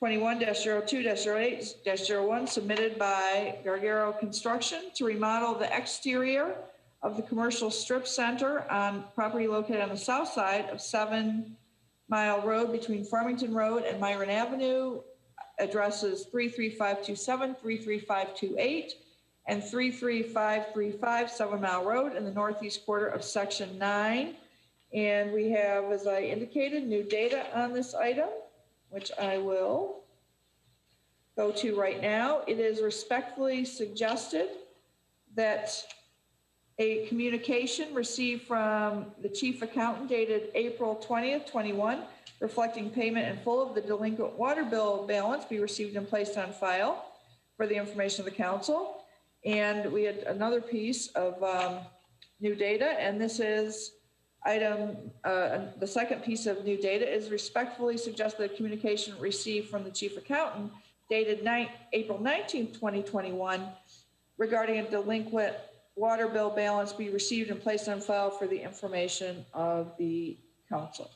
2021-02-08-01 submitted by Gargaro Construction to remodel the exterior of the commercial strip center on property located on the south side of 7 Mile Road between Farmington Road and Myron Avenue. Addresses 33527, 33528, and 33535 7 Mile Road in the northeast quarter of section 9. And we have, as I indicated, new data on this item, which I will go to right now. It is respectfully suggested that a communication received from the chief accountant dated April 20th, 21, reflecting payment in full of the delinquent water bill balance be received and placed on file for the information of the council. And we had another piece of new data, and this is item, the second piece of new data is respectfully suggest that a communication received from the chief accountant dated April 19th, 2021, regarding a delinquent water bill balance be received and placed on file for the information of the council.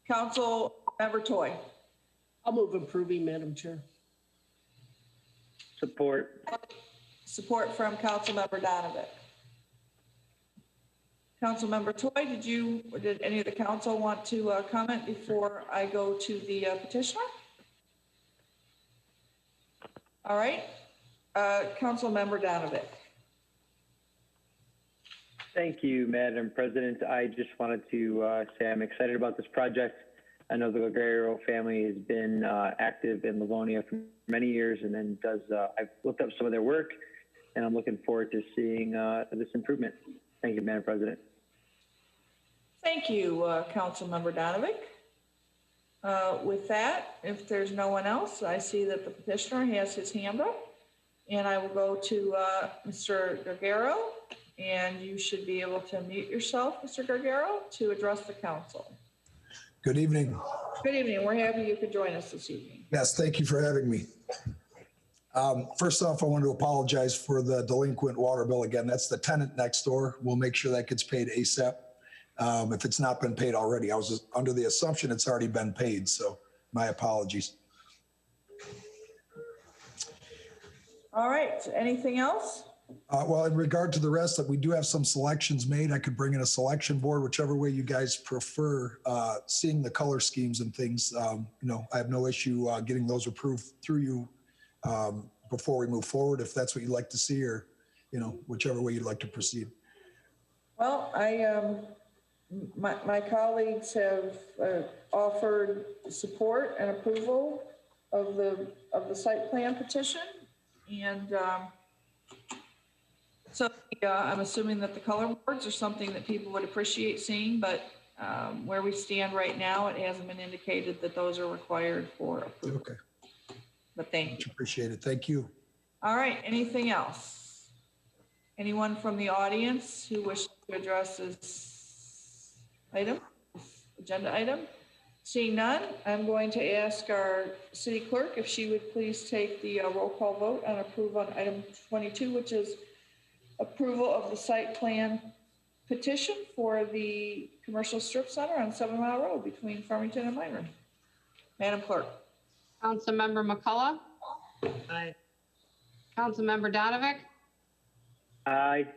Council Member Toy. I'll move approving, Madam Chair. Support. Support from Councilmember Donovic. Councilmember Toy, did any of the council want to comment before I go to the petitioner? All right, Councilmember Donovic. Thank you, Madam President. I just wanted to say I'm excited about this project. I know the Gargaro family has been active in Livonia for many years, and then I've looked up some of their work, and I'm looking forward to seeing this improvement. Thank you, Madam President. Thank you, Councilmember Donovic. With that, if there's no one else, I see that the petitioner has his hand up, and I will go to Mr. Gargaro, and you should be able to mute yourself, Mr. Gargaro, to address the council. Good evening. Good evening. We're happy you could join us this evening. Yes, thank you for having me. First off, I want to apologize for the delinquent water bill again. That's the tenant next door. We'll make sure that gets paid ASAP. If it's not been paid already, I was under the assumption it's already been paid, so my apologies. All right, anything else? Well, in regard to the rest, that we do have some selections made. I could bring in a selection board, whichever way you guys prefer, seeing the color schemes and things. I have no issue getting those approved through you before we move forward, if that's what you'd like to see, or, whichever way you'd like to proceed. Well, my colleagues have offered support and approval of the site plan petition, and so I'm assuming that the color boards are something that people would appreciate seeing, but where we stand right now, it hasn't been indicated that those are required for approval. Okay. But thank you. Much appreciated. Thank you. All right, anything else? Anyone from the audience who wishes to address this item, this agenda item? Seeing none, I'm going to ask our city clerk if she would please take the roll call vote and approve on item 22, which is approval of the site plan petition for the commercial strip center on 7 Mile Road between Farmington and Myron. Madam Clerk. Councilmember McCullough. Aye. Councilmember Donovic. Aye.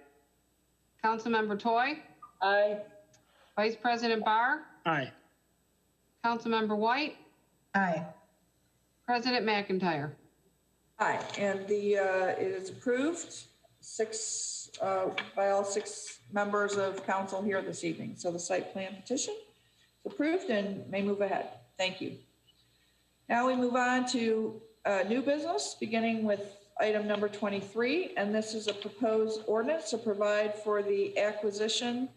Councilmember Toy. Aye. Vice President Barr. Aye. Councilmember White. Aye. President McIntyre. Aye, and it is approved by all 6 members of council here this evening. So the site plan petition is approved and may move ahead. Thank you. Now we move on to new business, beginning with item number 23, and this is a proposed ordinance to provide for the acquisition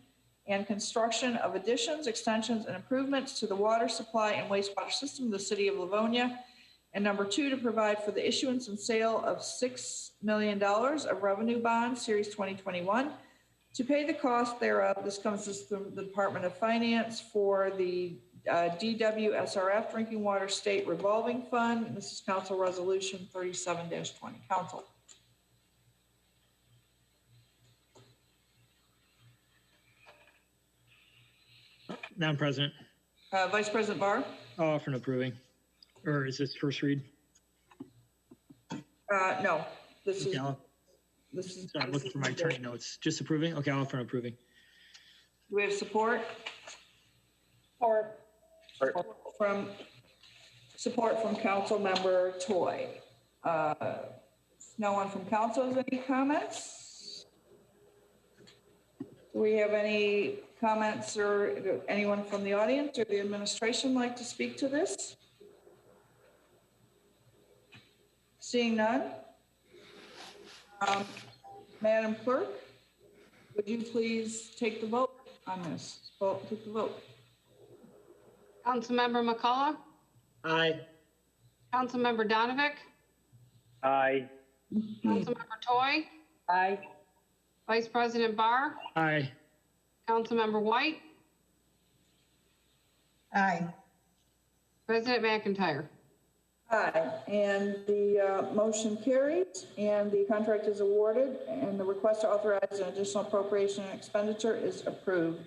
and construction of additions, extensions, and improvements to the water supply and wastewater system of the city of Livonia. And number 2, to provide for the issuance and sale of $6 million of revenue bonds, Series 2021, to pay the cost thereof. This comes from the Department of Finance for the DWSRF Drinking Water State Revolving Fund. And this is Council Resolution 37-20. Council. Madam President. Vice President Barr. I'll offer an approving. Or is this first read? No, this is. Okay, sorry, I'm looking for my attorney notes. Just approving? Okay, I'll offer an approving. Do we have support? Support from Council Member Toy. No one from council has any comments? Do we have any comments or anyone from the audience or the administration like to speak to this? Seeing none. Madam Clerk, would you please take the vote on this? Take the vote. Councilmember McCullough. Aye. Councilmember Donovic. Aye. Councilmember Toy. Aye. Vice President Barr. Aye. Councilmember White. Aye. President McIntyre. Aye, and the motion carries, and the contract is awarded, and the request to authorize an additional appropriation and expenditure is approved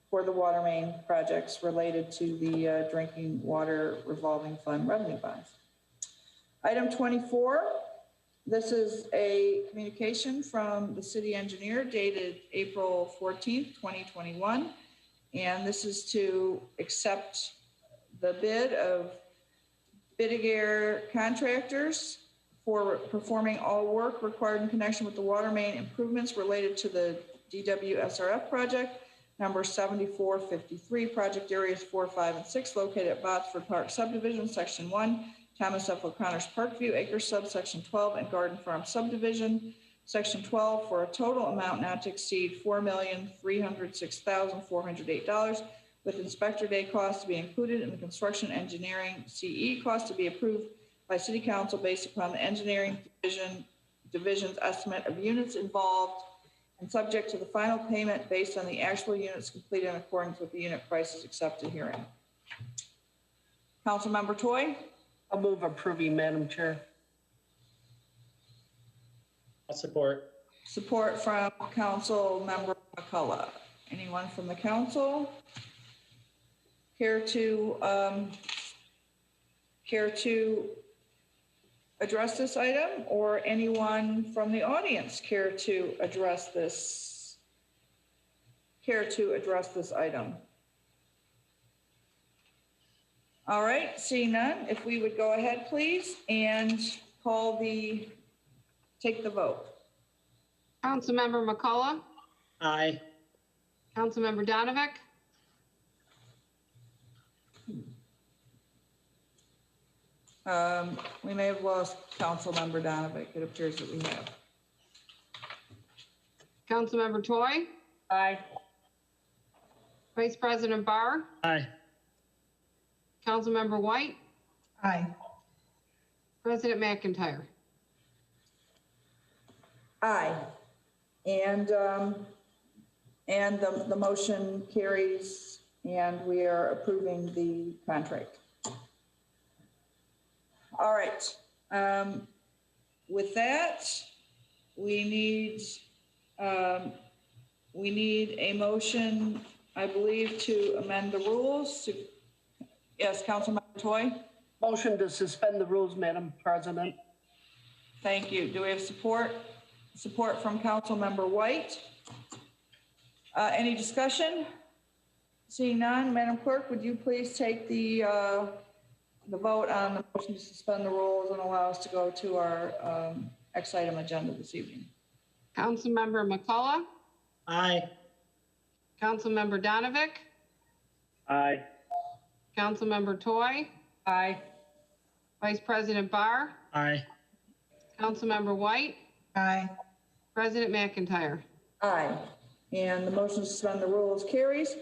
for the water main projects related to the drinking water revolving fund revenue bonds. Item 24, this is a communication from the city engineer dated April 14th, 2021, and this is to accept the bid of Bidiger Contractors for performing all work required in connection with the water main improvements related to the DWSRF project, number 7453, project areas 4, 5, and 6, located at Botsford Park Subdivision, Section 1, Thomas F. O'Connor's Parkview Acres Subsection 12, and Garden Farm Subdivision, Section 12, for a total amount not to exceed $4,306,408, with inspector day costs to be included in the construction engineering CE cost to be approved by City Council based upon the engineering division's estimate of units involved and subject to the final payment based on the actual units completed in accordance with the unit prices accepted herein. Councilmember Toy. I'll move approving, Madam Chair. I'll support. Support from Councilmember McCullough. Anyone from the council care to address this item, or anyone from the audience care to address this item? All right, seeing none, if we would go ahead, please, and take the vote. Councilmember McCullough. Aye. Councilmember Donovic. We may have lost Councilmember Donovic. It appears that we have. Councilmember Toy. Aye. Vice President Barr. Aye. Councilmember White. Aye. President McIntyre. Aye. And the motion carries, and we are approving the contract. All right. With that, we need a motion, I believe, to amend the rules to, yes, Councilmember Toy? Motion to suspend the rules, Madam President. Thank you. Do we have support? Support from Councilmember White. Any discussion? Seeing none, Madam Clerk, would you please take the vote on the motion to suspend the rules and allow us to go to our X item agenda this evening? Councilmember McCullough, Aye. Councilmember Donovic, Aye. Councilmember Toy, Aye. Vice President Barr, Aye. Councilmember White, Aye. President McIntyre. Aye. And the motion to suspend the rules carries.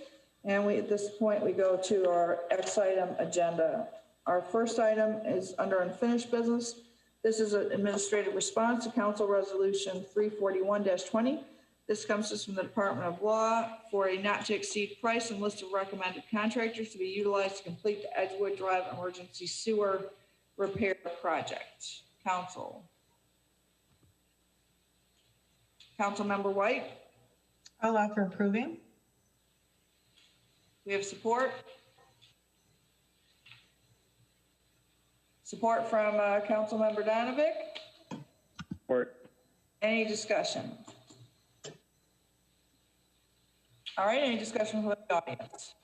And at this point, we go to our X item agenda. Our first item is under unfinished business. This is an administrative response to Council Resolution 341-20. This comes to us from the Department of Law for a not to exceed price and list of recommended contractors to be utilized to complete the Edgewood Drive Emergency Sewer Repair Project. Councilmember White? I'll offer approving. We have support. Support from Councilmember Donovic. Support. Any discussion? All right, any discussion from the audience?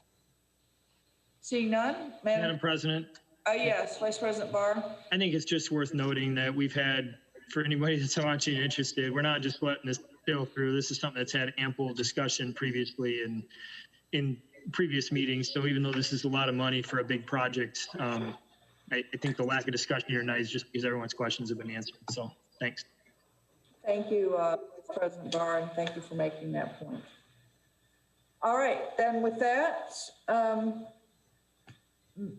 Seeing none, Madam President, yes, Vice President Barr. I think it's just worth noting that we've had, for anybody that's watching and interested, we're not just letting this sail through. This is something that's had ample discussion previously and in previous meetings. So even though this is a lot of money for a big project, I think the lack of discussion here tonight is just because everyone's questions have been answered. So thanks. Thank you, Vice President Barr, and thank you for making that point. All right, then with that,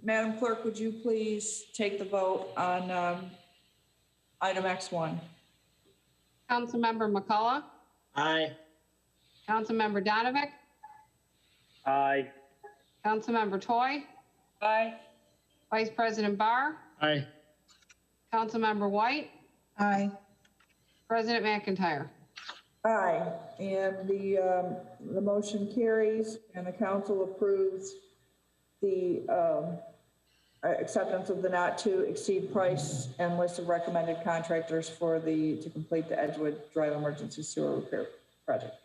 Madam Clerk, would you please take the vote on item X1? Councilmember McCullough, Aye. Councilmember Donovic, Aye. Councilmember Toy, Aye. Vice President Barr, Aye. Councilmember White, Aye. President McIntyre. Aye, and the motion carries, and the council approves the acceptance of the not to exceed price and list of recommended contractors for to complete the Edgewood Drive Emergency Sewer Repair Project.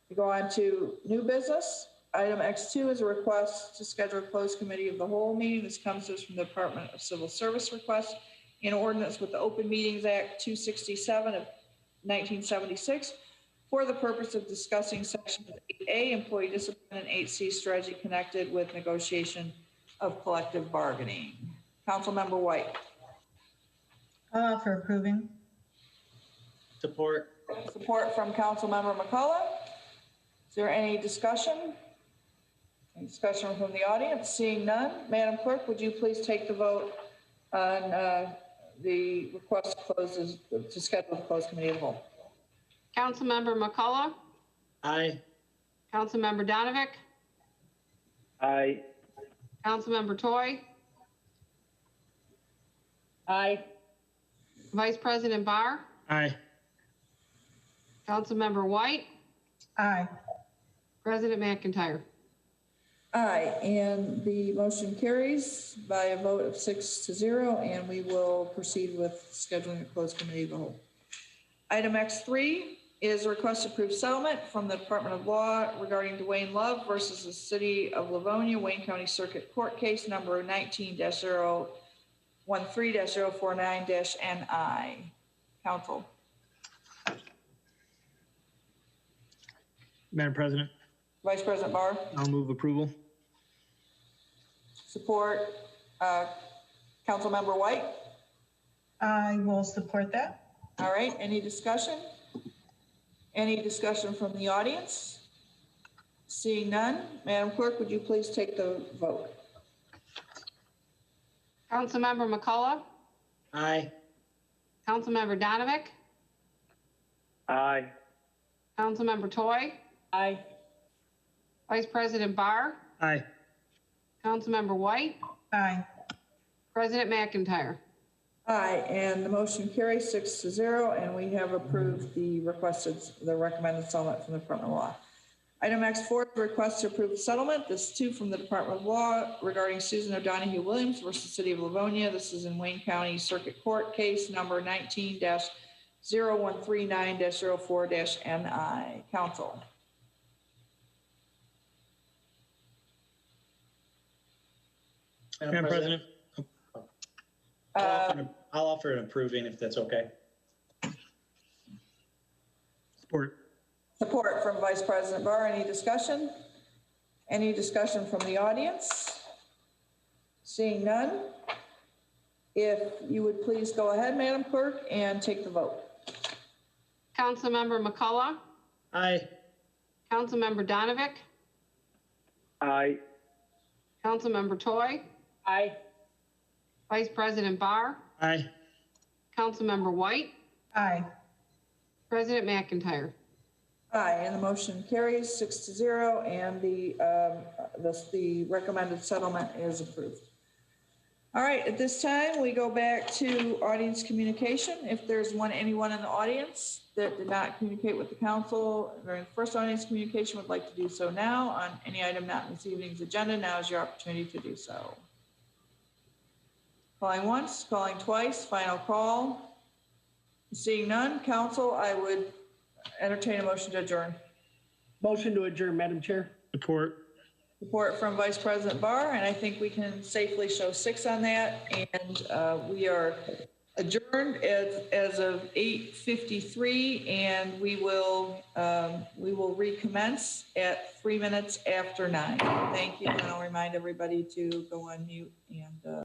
We go on to new business. Item X2 is a request to schedule a closed committee of the whole meeting. This comes to us from the Department of Civil Service request in ordinance with the Open Meetings Act 267 of 1976 for the purpose of discussing sections 8A, employee discipline, and 8C, strategy connected with negotiation of collective bargaining. Councilmember White. I'll offer approving. Support. Support from Councilmember McCullough. Is there any discussion? Any discussion from the audience? Seeing none, Madam Clerk, would you please take the vote on the request to schedule the closed committee of the whole? Councilmember McCullough, Aye. Councilmember Donovic, Aye. Councilmember Toy, Aye. Vice President Barr, Aye. Councilmember White, Aye. President McIntyre. Aye, and the motion carries by a vote of 6-0, and we will proceed with scheduling a closed committee of the whole. Item X3 is a request to approve settlement from the Department of Law regarding Dwayne Love versus the City of Livonia, Wayne County Circuit Court Case number 19-013-049-NI. Council. Madam President, Vice President Barr. I'll move approval. Support. Councilmember White. I will support that. All right, any discussion? Any discussion from the audience? Seeing none, Madam Clerk, would you please take the vote? Councilmember McCullough, Aye. Councilmember Donovic, Aye. Councilmember Toy, Aye. Vice President Barr, Aye. Councilmember White, Aye. President McIntyre. Aye, and the motion carries 6-0, and we have approved the recommended settlement from the Department of Law. Item X4, request to approve the settlement. This is 2 from the Department of Law regarding Susan O'Donoghue Williams versus City of Livonia. This is in Wayne County Circuit Court, case number 19-0139-04-NI. Council. Madam President, I'll offer an approving if that's okay. Support. Support from Vice President Barr. Any discussion? Any discussion from the audience? Seeing none. If you would please go ahead, Madam Clerk, and take the vote. Councilmember McCullough, Aye. Councilmember Donovic, Aye. Councilmember Toy, Aye. Vice President Barr, Aye. Councilmember White, Aye. President McIntyre. Aye, and the motion carries 6-0, and the recommended settlement is approved. All right, at this time, we go back to audience communication. If there's anyone in the audience that did not communicate with the council during the first audience communication would like to do so now on any item not in this evening's agenda, now is your opportunity to do so. Calling once, calling twice, final call. Seeing none, council, I would entertain a motion to adjourn. Motion to adjourn, Madam Chair. Support. Support from Vice President Barr, and I think we can safely show 6 on that. And we are adjourned as of 8:53, and we will recommence at 3 minutes after 9. Thank you, and I'll remind everybody to go on mute and